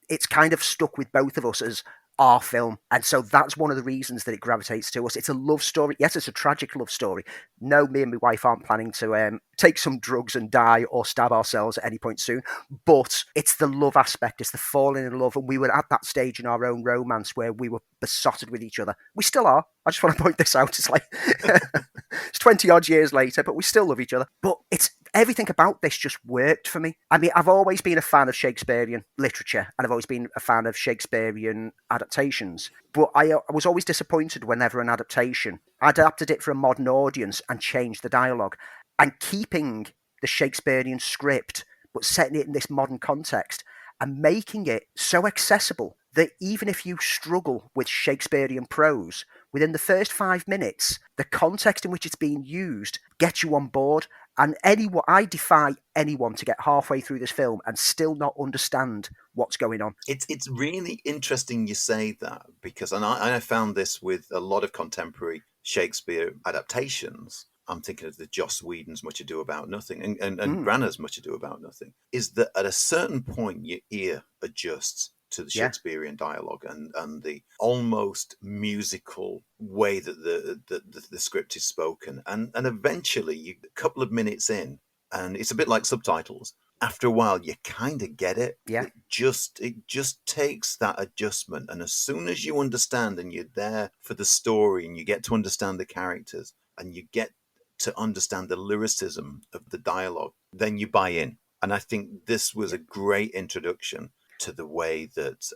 it's kind of stuck with both of us as our film. And so that's one of the reasons that it gravitates to us. It's a love story. Yes, it's a tragic love story. No, me and my wife aren't planning to take some drugs and die or stab ourselves at any point soon. But it's the love aspect. It's the falling in love. And we were at that stage in our own romance where we were besotted with each other. We still are. I just want to point this out. It's like, it's 20 odd years later, but we still love each other. But it's everything about this just worked for me. I mean, I've always been a fan of Shakespearean literature, and I've always been a fan of Shakespearean adaptations. But I was always disappointed whenever an adaptation adapted it for a modern audience and changed the dialogue. And keeping the Shakespearean script, but setting it in this modern context and making it so accessible that even if you struggle with Shakespearean prose, within the first 5 minutes, the context in which it's being used gets you on board. And I defy anyone to get halfway through this film and still not understand what's going on. It's really interesting you say that, because I found this with a lot of contemporary Shakespeare adaptations. I'm thinking of the Joss Whedon's Much Ado About Nothing and Branagh's Much Ado About Nothing, is that at a certain point your ear adjusts to the Shakespearean dialogue and the almost musical way that the script is spoken. And eventually, a couple of minutes in, and it's a bit like subtitles, after a while you kind of get it. Yeah. It just takes that adjustment. And as soon as you understand and you're there for the story and you get to understand the characters and you get to understand the lyricism of the dialogue, then you buy in. And I think this was a great introduction to the way that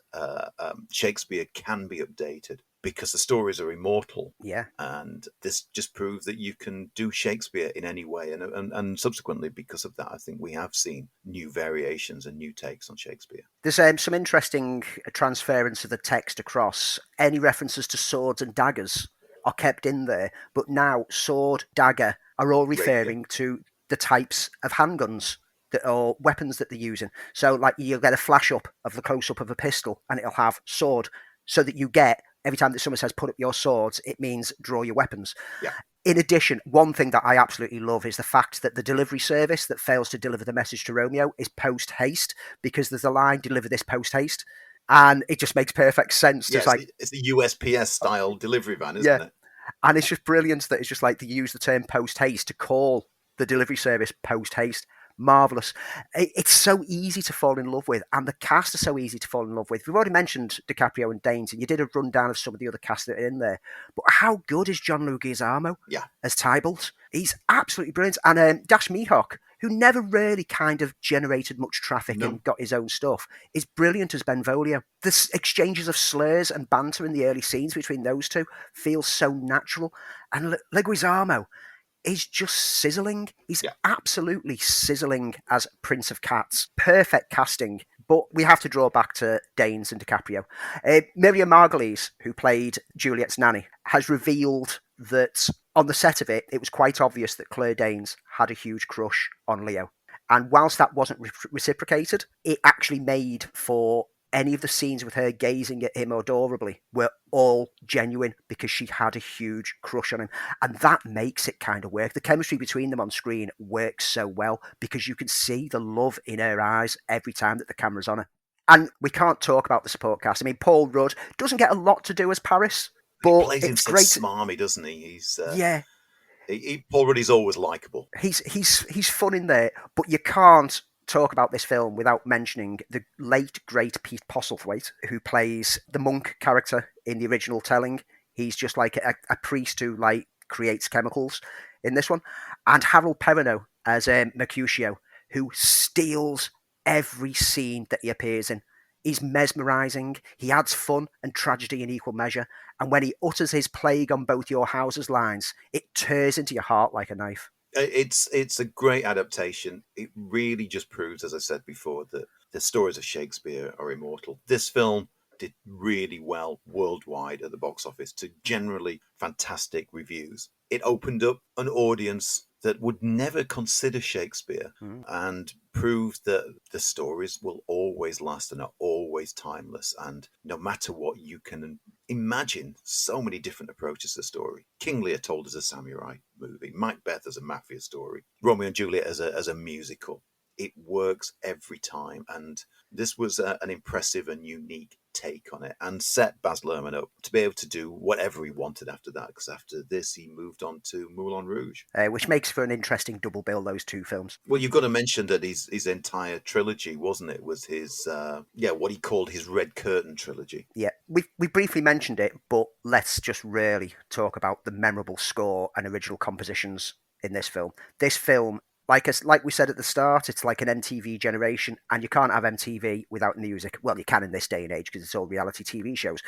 Shakespeare can be updated, because the stories are immortal. Yeah. And this just proves that you can do Shakespeare in any way. And subsequently, because of that, I think we have seen new variations and new takes on Shakespeare. There's some interesting transference of the text across. Any references to swords and daggers are kept in there, but now sword, dagger are all referring to the types of handguns or weapons that they're using. So like you'll get a flash up of the close up of a pistol and it'll have sword, so that you get, every time that someone says put up your swords, it means draw your weapons. Yeah. In addition, one thing that I absolutely love is the fact that the delivery service that fails to deliver the message to Romeo is post haste, because there's a line, deliver this post haste. And it just makes perfect sense. Yeah, it's the USPS style delivery van, isn't it? And it's just brilliant that it's just like they use the term post haste to call the delivery service post haste. Marvellous. It's so easy to fall in love with, and the cast are so easy to fall in love with. We've already mentioned DiCaprio and Danes, and you did a rundown of some of the other cast that are in there. But how good is John Leguizamo as Tybalt? He's absolutely brilliant. And Dash Mihok, who never really kind of generated much traffic and got his own stuff, is brilliant as Benvolio. The exchanges of slurs and banter in the early scenes between those two feel so natural. And Leguizamo is just sizzling. He's absolutely sizzling as Prince of Cats. Perfect casting, But we have to draw back to Danes and DiCaprio. Miriam Margolyes, who played Juliet's nanny, has revealed that on the set of it, it was quite obvious that Claire Danes had a huge crush on Leo. And whilst that wasn't reciprocated, it actually made for any of the scenes with her gazing at him adorably were all genuine because she had a huge crush on him. And that makes it kind of work. The chemistry between them on screen works so well because you can see the love in her eyes every time that the camera's on her. And we can't talk about the support cast. I mean, Paul Rudd doesn't get a lot to do as Paris, but he plays him so smarmy, doesn't he? He's yeah. Paul Rudd is always likable. He's fun in there, but you can't talk about this film without mentioning the late great Pete Postlethwaite, who plays the monk character in the original telling. He's just like a priest who like creates chemicals in this one, and Harold Perrineau as Mercutio, who steals every scene that he appears in. He's mesmerising, he adds fun and tragedy in equal measure, and when he utters his plague on both your houses lines, it tears into your heart like a knife. It's a great adaptation. It really just proves, as I said before, that the stories of Shakespeare are immortal. This film did really well worldwide at the box office to generally fantastic reviews. It opened up an audience that would never consider Shakespeare and proved that the stories will always last and are always timeless. And no matter what, you can imagine so many different approaches to the story. King Lear told as a samurai movie, Macbeth as a mafia story, Romeo and Juliet as a musical. It works every time, and this was an impressive and unique take on it and set Baz Luhrmann up to be able to do whatever he wanted after that, because after this he moved on to Moulin Rouge. Which makes for an interesting double bill, those two films. Well, you've got to mention that his entire trilogy, wasn't it, was his, what he called his Red Curtain trilogy. Yeah, we briefly mentioned it, but let's just really talk about the memorable score and original compositions in this film. This film, like we said at the start, it's like an MTV generation, and you can't have MTV without music. Well, you can in this day and age because it's all reality TV shows.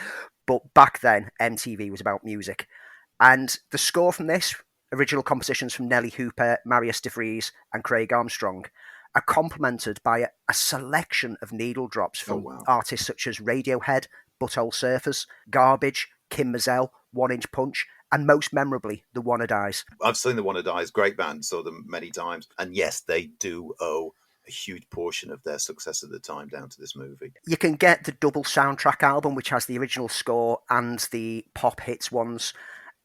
But back then, MTV was about music. And the score from this, original compositions from Nelly Hooper, Marius DeVries, and Craig Armstrong, are complemented by a selection of needle drops from artists such as Radiohead, Butthole Surfers, Garbage, Kim Mazel, One Inch Punch, and most memorably, The Wannadies. I've seen The Wannadies, great band, saw them many times. And yes, they do owe a huge portion of their success at the time down to this movie. You can get the double soundtrack album, which has the original score and the pop hits ones.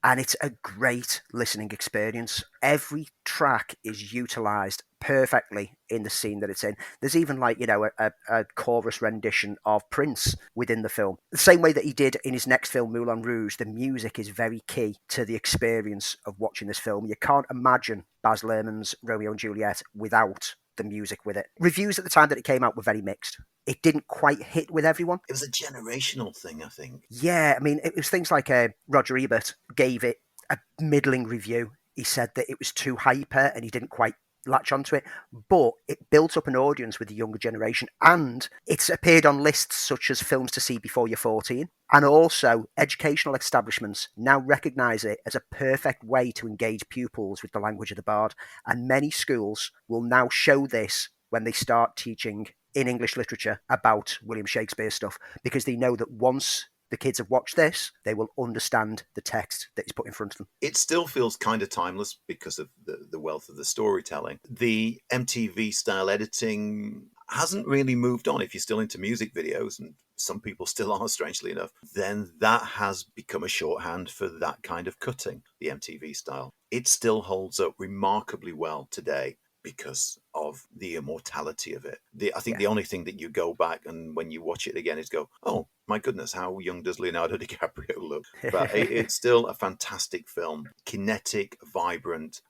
And it's a great listening experience. Every track is utilised perfectly in the scene that it's in. There's even a chorus rendition of Prince within the film. The same way that he did in his next film, Moulin Rouge, the music is very key to the experience of watching this film. You can't imagine Baz Luhrmann's Romeo and Juliet without the music with it. Reviews at the time that it came out were very mixed. It didn't quite hit with everyone. It was a generational thing, I think. Yeah, I mean, it was things like Roger Ebert gave it a middling review. He said that it was too hyper and he didn't quite latch onto it, but it built up an audience with the younger generation, and it's appeared on lists such as Films to See Before You're 14, and also educational establishments now recognise it as a perfect way to engage pupils with the language of the bard, and many schools will now show this when they start teaching in English literature about William Shakespeare stuff, because they know that once the kids have watched this, they will understand the text that is put in front of them. It still feels kind of timeless because of the wealth of the storytelling. The MTV style editing hasn't really moved on. If you're still into music videos, and some people still are, strangely enough, then that has become a shorthand for that kind of cutting, the MTV style. It still holds up remarkably well today because of the immortality of it. I think the only thing that you go back and when you watch it again is go, oh my goodness, how young does Leonardo DiCaprio look? But it's still a fantastic film. Kinetic, vibrant,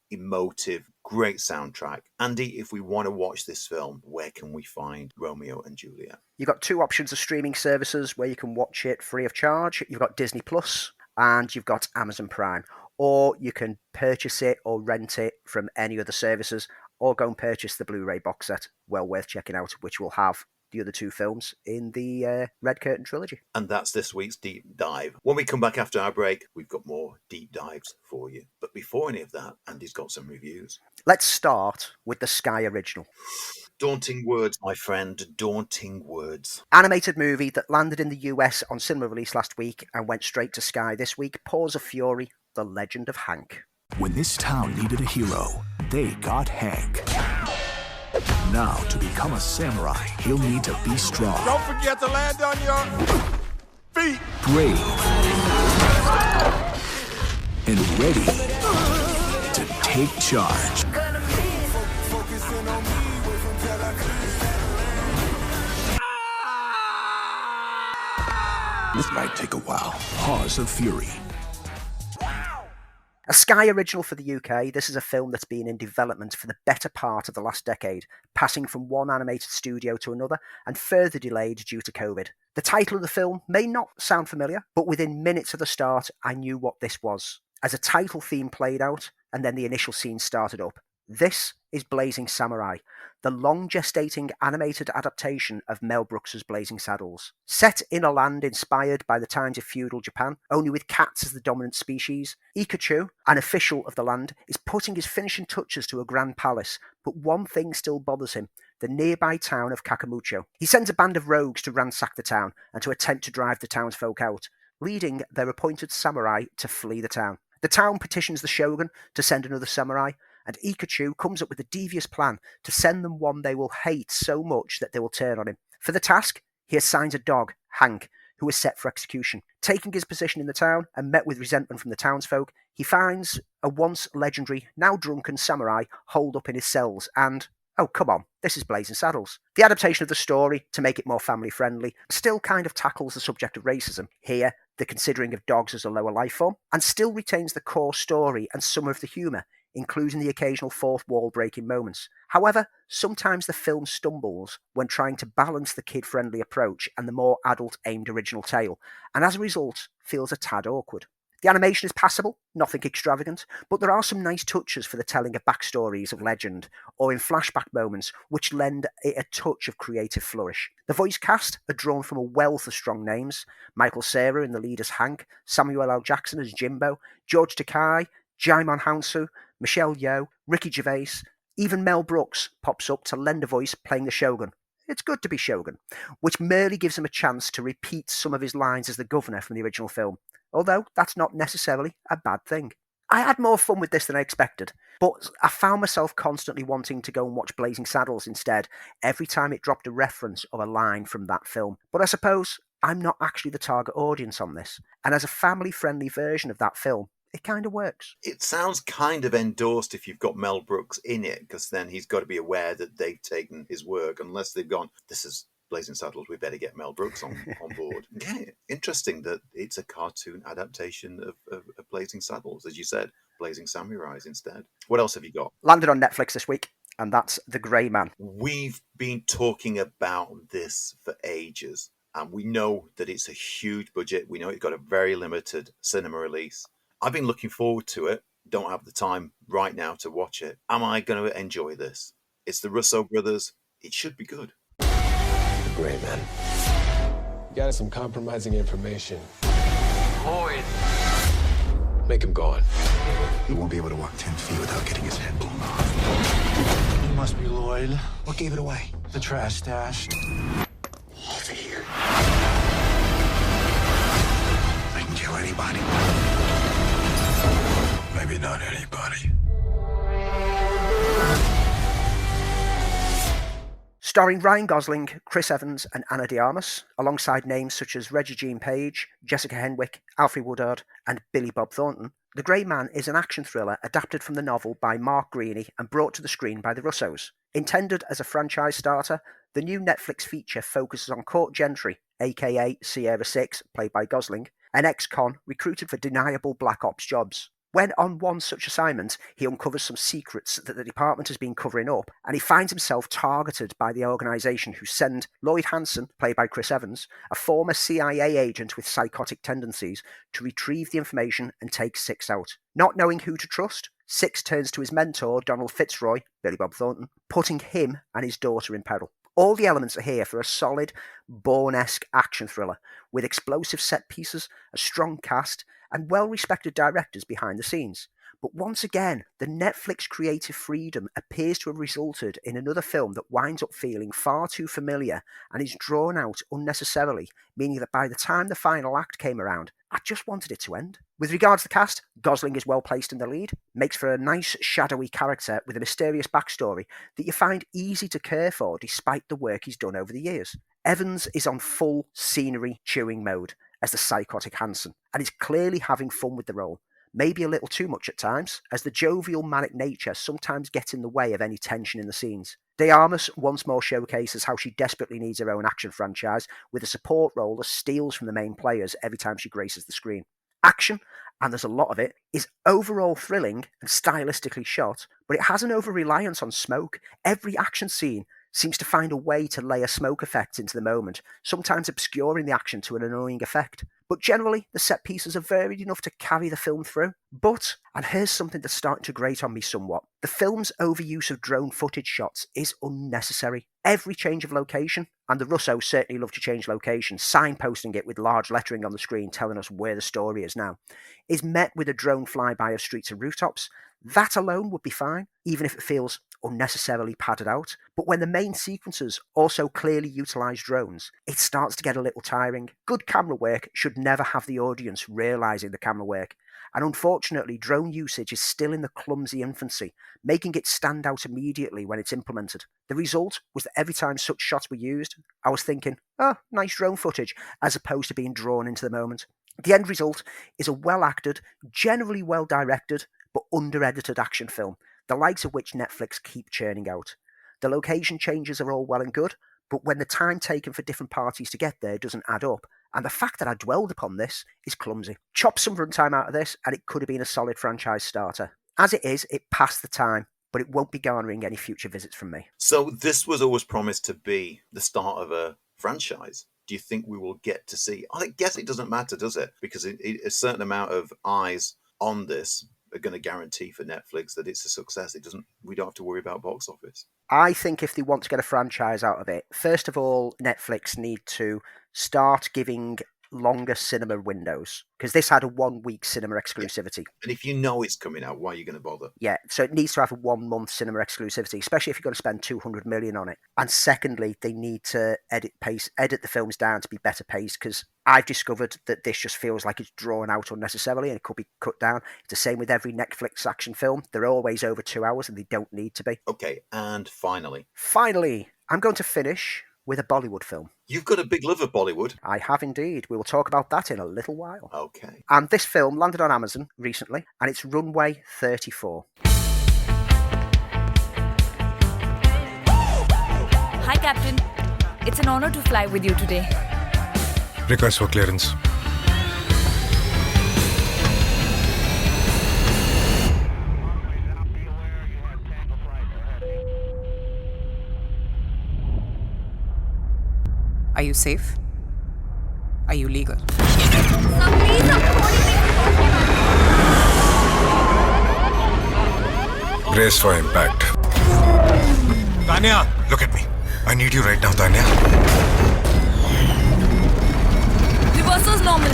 emotive, great soundtrack. Andy, if we want to watch this film, where can we find Romeo and Juliet? You've got two options of streaming services where you can watch it free of charge. You've got Disney Plus and you've got Amazon Prime. Or you can purchase it or rent it from any other services, or go and purchase the Blu-ray box set, well worth checking out, which will have the other two films in the Red Curtain trilogy. And that's this week's Deep Dive. When we come back after our break, we've got more deep dives for you. But before any of that, Andy's got some reviews. Let's start with the Sky original. Daunting words, my friend, daunting words. Animated movie that landed in the US on cinema release last week and went straight to Sky this week. Paws of Fury, The Legend of Hank. When this town needed a hero, they got Hank. Now, to become a samurai, he'll need to be strong. Don't forget to land on your feet. Brave. And ready to take charge. This might take a while. Paws of Fury. A Sky original for the UK, this is a film that's been in development for the better part of the last decade, passing from one animated studio to another and further delayed due to COVID. The title of the film may not sound familiar, but within minutes of the start, I knew what this was. As a title theme played out, and then the initial scene started up. This is Blazing Samurai, the long-gestating animated adaptation of Mel Brooks's Blazing Saddles. Set in a land inspired by the times of feudal Japan, only with cats as the dominant species, Ikachu, an official of the land, is putting his finishing touches to a grand palace, but one thing still bothers him, the nearby town of Kakamucho. He sends a band of rogues to ransack the town and to attempt to drive the townsfolk out, leading their appointed samurai to flee the town. The town petitions the shogun to send another samurai, and Ikachu comes up with a devious plan to send them one they will hate so much that they will turn on him. For the task, he assigns a dog, Hank, who is set for execution. Taking his position in the town and met with resentment from the townsfolk, he finds a once legendary, now drunken samurai holed up in his cells and... oh, come on, this is Blazing Saddles. The adaptation of the story, to make it more family-friendly, still kind of tackles the subject of racism. Here, the considering of dogs as a lower life form, and still retains the core story and some of the humour, including the occasional fourth wall-breaking moments. However, sometimes the film stumbles when trying to balance the kid-friendly approach and the more adult-aimed original tale, and as a result, feels a tad awkward. The animation is passable, nothing extravagant, but there are some nice touches for the telling of backstories of legend, or in flashback moments, which lend it a touch of creative flourish. The voice cast are drawn from a wealth of strong names: Michael Cera in the lead as Hank, Samuel L. Jackson as Jimbo, George Takei, Jaimon Hounsou, Michelle Yeoh, Ricky Gervais, even Mel Brooks pops up to lend a voice playing the Shogun. It's good to be Shogun, which merely gives him a chance to repeat some of his lines as the governor from the original film. Although that's not necessarily a bad thing. I had more fun with this than I expected, but I found myself constantly wanting to go and watch Blazing Saddles instead, every time it dropped a reference or a line from that film. But I suppose I'm not actually the target audience on this, and as a family-friendly version of that film, it kind of works. It sounds kind of endorsed if you've got Mel Brooks in it, because then he's got to be aware that they've taken his work, unless they've gone, this is Blazing Saddles, we better get Mel Brooks on board. Yeah, interesting that it's a cartoon adaptation of Blazing Saddles, as you said, Blazing Samurais instead. What else have you got? Landed on Netflix this week, and that's The Grey Man. We've been talking about this for ages, and we know that it's a huge budget. We know it's got a very limited cinema release. I've been looking forward to it. Don't have the time right now to watch it. Am I going to enjoy this? It's the Russo brothers. It should be good. Great, man. You got some compromising information. Lloyd. Make him gone. He won't be able to walk 10 feet without getting his head blown off. You must be Lloyd. What gave it away? The trash stash. Over here. I can kill anybody. Maybe not anybody. Starring Ryan Gosling, Chris Evans and Ana de Armas, alongside names such as Reggie-Jean Page, Jessica Henwick, Alfre Woodard and Billy Bob Thornton, The Grey Man is an action thriller adapted from the novel by Mark Greaney and brought to the screen by the Russos. Intended as a franchise starter, the new Netflix feature focuses on Court Gentry, aka Sierra Six, played by Gosling, an ex-con recruited for deniable black ops jobs. When on one such assignment, he uncovers some secrets that the department has been covering up, and he finds himself targeted by the organisation who send Lloyd Hansen, played by Chris Evans, a former CIA agent with psychotic tendencies, to retrieve the information and take Six out. Not knowing who to trust, Six turns to his mentor, Donald Fitzroy, Billy Bob Thornton, putting him and his daughter in peril. All the elements are here for a solid, Bourne-esque action thriller, with explosive set pieces, a strong cast, and well-respected directors behind the scenes. But once again, the Netflix creative freedom appears to have resulted in another film that winds up feeling far too familiar and is drawn out unnecessarily, meaning that by the time the final act came around, I just wanted it to end. With regards to the cast, Gosling is well placed in the lead, makes for a nice shadowy character with a mysterious backstory that you find easy to care for despite the work he's done over the years. Evans is on full scenery chewing mode as the psychotic Hanson, and is clearly having fun with the role. Maybe a little too much at times, as the jovial manic nature sometimes gets in the way of any tension in the scenes. De Armas once more showcases how she desperately needs her own action franchise, with a support role that steals from the main players every time she graces the screen. Action, and there's a lot of it, is overall thrilling and stylistically shot, but it has an over-reliance on smoke. Every action scene seems to find a way to layer smoke effects into the moment, sometimes obscuring the action to an annoying effect. But generally, the set pieces are varied enough to carry the film through. But, and here's something that's starting to grate on me somewhat, the film's overuse of drone footage shots is unnecessary. Every change of location, and the Russos certainly love to change location, signposting it with large lettering on the screen telling us where the story is now, is met with a drone flyby of streets and rooftops. That alone would be fine, even if it feels unnecessarily padded out. But when the main sequences also clearly utilise drones, it starts to get a little tiring. Good camera work should never have the audience realising the camera work. And unfortunately, drone usage is still in the clumsy infancy, making it stand out immediately when it's implemented. The result was that every time such shots were used, I was thinking, oh, nice drone footage, as opposed to being drawn into the moment. The end result is a well-acted, generally well-directed, but under-edited action film, the likes of which Netflix keep churning out. The location changes are all well and good, but when the time taken for different parties to get there doesn't add up, and the fact that I dwelled upon this is clumsy. Chop some runtime out of this, and it could have been a solid franchise starter. As it is, it passed the time, but it won't be garnering any future visits from me. So this was always promised to be the start of a franchise. Do you think we will get to see? I guess it doesn't matter, does it? Because a certain amount of eyes on this are going to guarantee for Netflix that it's a success. We don't have to worry about box office. I think if they want to get a franchise out of it, first of all, Netflix need to start giving longer cinema windows, because this had a 1 week cinema exclusivity. And if you know it's coming out, why are you going to bother? Yeah, so it needs to have a 1 month cinema exclusivity, especially if you're going to spend 200 million on it. And secondly, they need to edit the films down to be better paced, because I've discovered that this just feels like it's drawn out unnecessarily and it could be cut down. It's the same with every Netflix action film. They're always over 2 hours and they don't need to be. Okay, and finally, I'm going to finish with a Bollywood film. You've got a big love of Bollywood. I have indeed. We will talk about that in a little while. Okay. And this film landed on Amazon recently, and it's Runway 34. Hi, Captain. It's an honor to fly with you today. Request for clearance. Are you safe? Are you legal? Brace for impact. Tanya, look at me. I need you right now, Tanya. Reversos normal.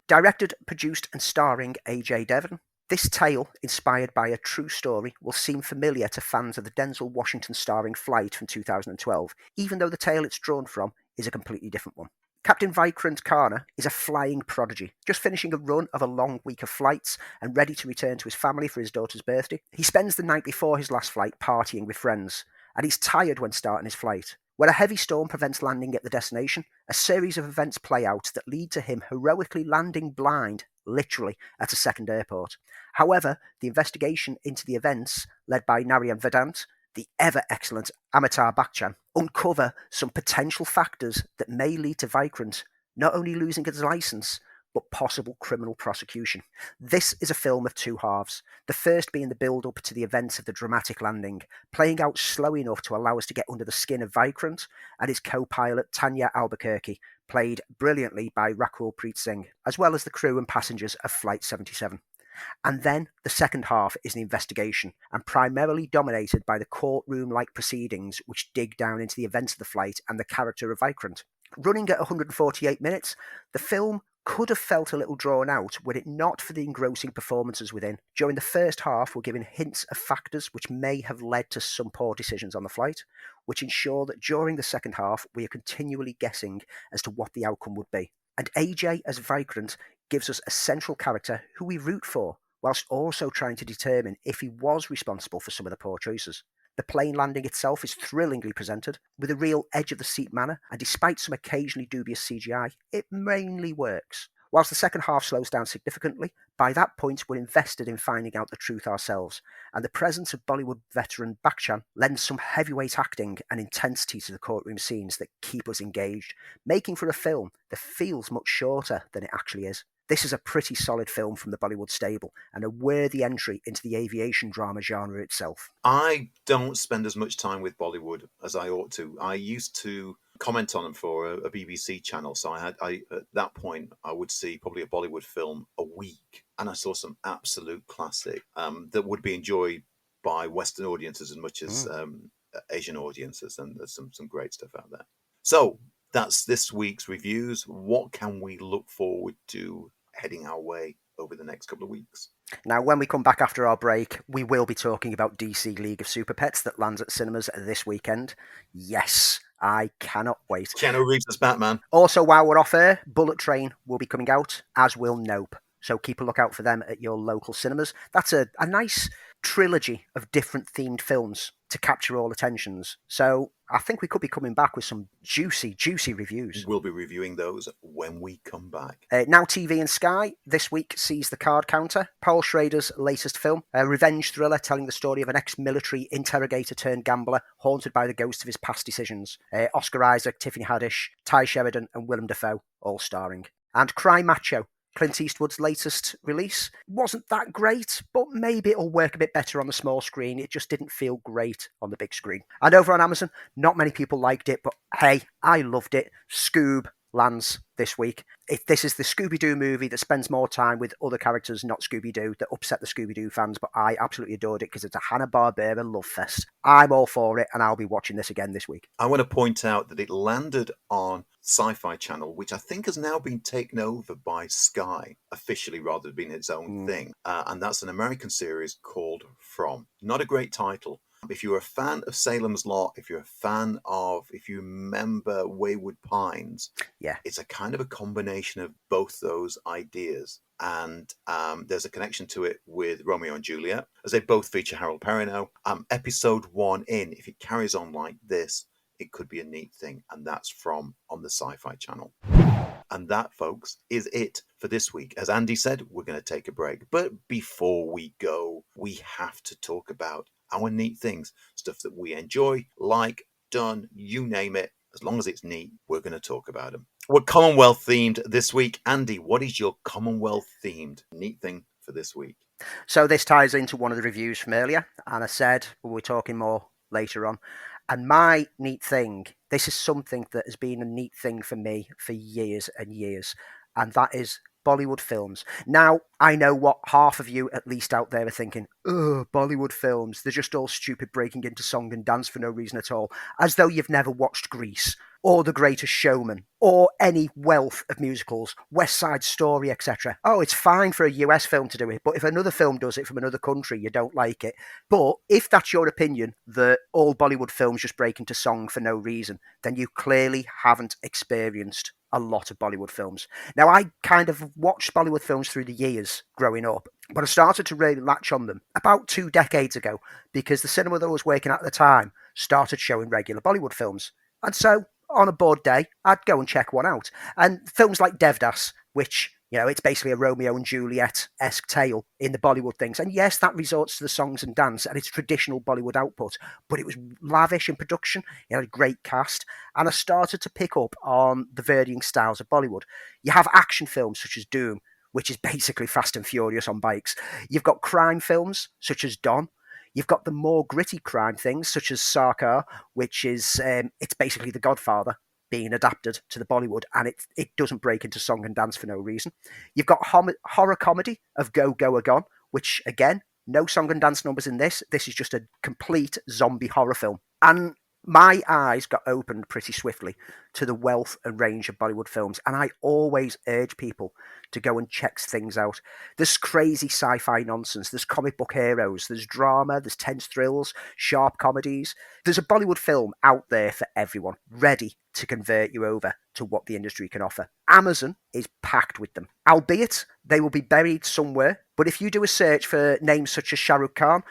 Directed, produced and starring AJ Devon, this tale, inspired by a true story, will seem familiar to fans of the Denzel Washington starring Flight from 2012, even though the tale it's drawn from is a completely different one. Captain Vikrant Khanna is a flying prodigy, just finishing a run of a long week of flights and ready to return to his family for his daughter's birthday. He spends the night before his last flight partying with friends, and he's tired when starting his flight. When a heavy storm prevents landing at the destination, a series of events play out that lead to him heroically landing blind, literally, at a second airport. However, the investigation into the events, led by Narayan Vedant, the ever-excellent Amitabh Bachchan, uncover some potential factors that may lead to Vikrant not only losing his license, but possible criminal prosecution. This is a film of two halves, the first being the build-up to the events of the dramatic landing, playing out slow enough to allow us to get under the skin of Vikrant and his co-pilot Tanya Albuquerque, played brilliantly by Rakul Preet Singh, as well as the crew and passengers of Flight 77. And then the second half is the investigation, and primarily dominated by the courtroom-like proceedings which dig down into the events of the flight and the character of Vikrant. Running at 148 minutes, the film could have felt a little drawn out were it not for the engrossing performances within. During the first half, we're given hints of factors which may have led to some poor decisions on the flight, which ensure that during the second half, we are continually guessing as to what the outcome would be. And AJ as Vagrant gives us a central character who we root for, whilst also trying to determine if he was responsible for some of the poor choices. The plane landing itself is thrillingly presented, with a real edge-of-the-seat manner, and despite some occasionally dubious CGI, it mainly works. Whilst the second half slows down significantly, by that point we're invested in finding out the truth ourselves, and the presence of Bollywood veteran Bachchan lends some heavyweight acting and intensity to the courtroom scenes that keep us engaged, making for a film that feels much shorter than it actually is. This is a pretty solid film from the Bollywood stable and a worthy entry into the aviation drama genre itself. I don't spend as much time with Bollywood as I ought to. I used to comment on them for a BBC channel, so at that point I would see probably a Bollywood film a week, and I saw some absolute classic that would be enjoyed by Western audiences as much as Asian audiences, and there's some great stuff out there. So that's this week's reviews. What can we look forward to heading our way over the next couple of weeks? Now, when we come back after our break, we will be talking about DC League of Super Pets that lands at cinemas this weekend. Yes, I cannot wait. Keanu Reeves as Batman. Also, while we're off air, Bullet Train will be coming out, as will Nope. So keep a lookout for them at your local cinemas. That's a nice trilogy of different themed films to capture all attentions. So I think we could be coming back with some juicy reviews. We'll be reviewing those when we come back. Now TV and Sky this week sees The Card Counter, Paul Schrader's latest film, a revenge thriller telling the story of an ex-military interrogator turned gambler haunted by the ghost of his past decisions. Oscar Isaac, Tiffany Haddish, Ty Sheridan and Willem Dafoe all starring. And Cry Macho, Clint Eastwood's latest release, wasn't that great, but maybe it'll work a bit better on the small screen. It just didn't feel great on the big screen. And over on Amazon, not many people liked it, but hey, I loved it. Scoob lands this week. This is the Scooby-Doo movie that spends more time with other characters, not Scooby-Doo, that upset the Scooby-Doo fans, but I absolutely adored it because it's a Hanna-Barbera love fest. I'm all for it, and I'll be watching this again this week. I want to point out that it landed on Sci-Fi Channel, which I think has now been taken over by Sky, officially, rather than being its own thing. And that's an American series called From. Not a great title. If you're a fan of Salem's Lot, if you remember Wayward Pines, yeah, it's a kind of a combination of both those ideas. And there's a connection to it with Romeo and Juliet, as they both feature Harold Perrineau. Episode 1 in, if it carries on like this, it could be a neat thing. And that's From on the Sci-Fi Channel. And that, folks, is it for this week. As Andy said, we're going to take a break. But before we go, we have to talk about our neat things, stuff that we enjoy, like, done, you name it. As long as it's neat, we're going to talk about them. We're Commonwealth themed this week. Andy, what is your Commonwealth themed neat thing for this week? So this ties into one of the reviews from earlier, and I said we'll be talking more later on. And my neat thing, this is something that has been a neat thing for me for years and years, and that is Bollywood films. Now, I know what half of you at least out there are thinking, ugh, Bollywood films, they're just all stupid breaking into song and dance for no reason at all, as though you've never watched Grease, or The Greatest Showman, or any wealth of musicals, West Side Story, etc. Oh, it's fine for a US film to do it, but if another film does it from another country, you don't like it. But if that's your opinion, that all Bollywood films just break into song for no reason, then you clearly haven't experienced a lot of Bollywood films. Now, I kind of watched Bollywood films through the years growing up, but I started to really latch on them about 2 decades ago because the cinema that I was working at the time started showing regular Bollywood films. And so, on a bored day, I'd go and check one out. And films like Devdas, which, you know, it's basically a Romeo and Juliet-esque tale in the Bollywood things. And yes, that resorts to the songs and dance and its traditional Bollywood output, but it was lavish in production. It had a great cast. And I started to pick up on the varying styles of Bollywood. You have action films such as Doom, which is basically Fast and Furious on bikes. You've got crime films such as Don. You've got the more gritty crime things such as Sarkar, which is, it's basically The Godfather being adapted to the Bollywood, and it doesn't break into song and dance for no reason. You've got horror comedy of Go Go Gone, which, again, no song and dance numbers in this. This is just a complete zombie horror film. And My eyes got opened pretty swiftly to the wealth and range of Bollywood films, and I always urge people to go and check things out. There's crazy sci-fi nonsense, there's comic book heroes, there's drama, there's tense thrills, sharp comedies. There's a Bollywood film out there for everyone, ready to convert you over to what the industry can offer. Amazon is packed with them, albeit they will be buried somewhere. But if you do a search for names such as Shah Rukh Khan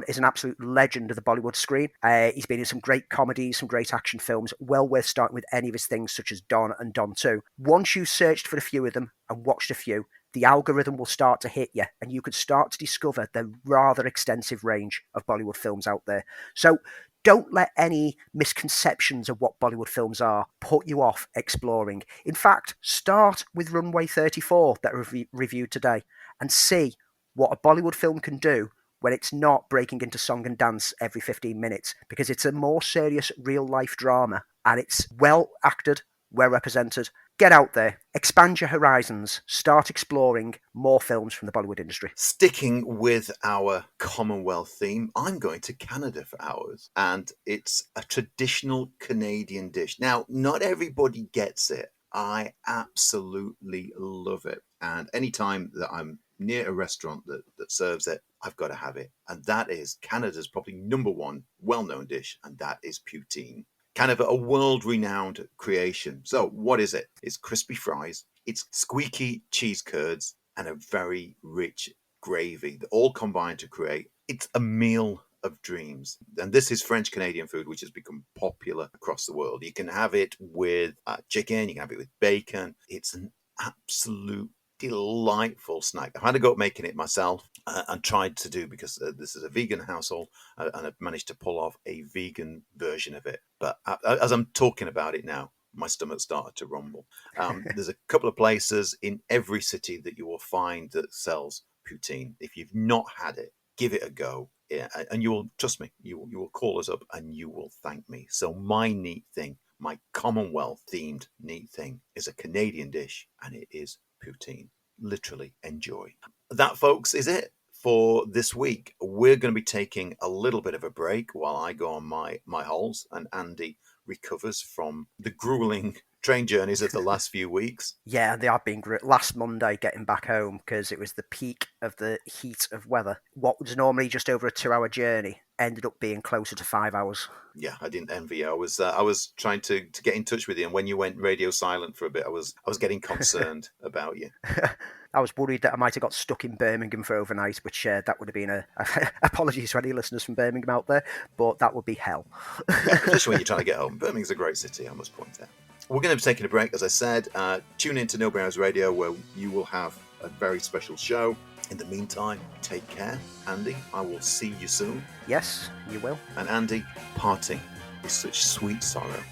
is an absolute legend of the Bollywood screen. He's been in some great comedies, some great action films, well worth starting with any of his things such as Don and Don 2. Once you've searched for a few of them and watched a few, the algorithm will start to hit you and you can start to discover the rather extensive range of Bollywood films out there. So don't let any misconceptions of what Bollywood films are put you off exploring. In fact, start with Runway 34 that we reviewed today and see what a Bollywood film can do when it's not breaking into song and dance every 15 minutes, because it's a more serious real-life drama and it's well acted, well represented. Get out there, expand your horizons, start exploring more films from the Bollywood industry. Sticking with our Commonwealth theme, I'm going to Canada for ours, and it's a traditional Canadian dish. Now, not everybody gets it. I absolutely love it, and anytime that I'm near a restaurant that serves it, I've got to have it, and that is Canada's probably number one well-known dish, and that is poutine. Kind of a world-renowned creation. So what is it? It's crispy fries, it's squeaky cheese curds, and a very rich gravy that all combine to create. It's a meal of dreams. And this is French Canadian food, which has become popular across the world. You can have it with chicken, you can have it with bacon. It's an absolute delightful snack. I've had a go at making it myself and tried to do, because this is a vegan household, and I've managed to pull off a vegan version of it. But as I'm talking about it now, my stomach started to rumble. There's a couple of places in every city that you will find that sells poutine. If you've not had it, give it a go. Yeah, and you will, trust me, you will call us up and you will thank me. So my neat thing, my Commonwealth themed neat thing, is a Canadian dish, and it is poutine. Literally enjoy. That, folks, is it for this week. We're going to be taking a little bit of a break while I go on my holes and Andy recovers from the grueling train journeys of the last few weeks. Yeah, they have been great. Last Monday, getting back home, because it was the peak of the heat of weather. What was normally just over a 2-hour journey ended up being closer to 5 hours. Yeah, I didn't envy you. I was trying to get in touch with you, and when you went radio silent for a bit, I was getting concerned about you. I was worried that I might have got stuck in Birmingham for overnight, which that would have been apologies to any listeners from Birmingham out there, but that would be hell. Yeah, especially when you're trying to get home. Birmingham's a great city, I must point out. We're going to be taking a break, as I said. Tune in to No Brainers Radio, where you will have a very special show. In the meantime, take care. Andy, I will see you soon. Yes, you will. And Andy, parting with such sweet sorrow.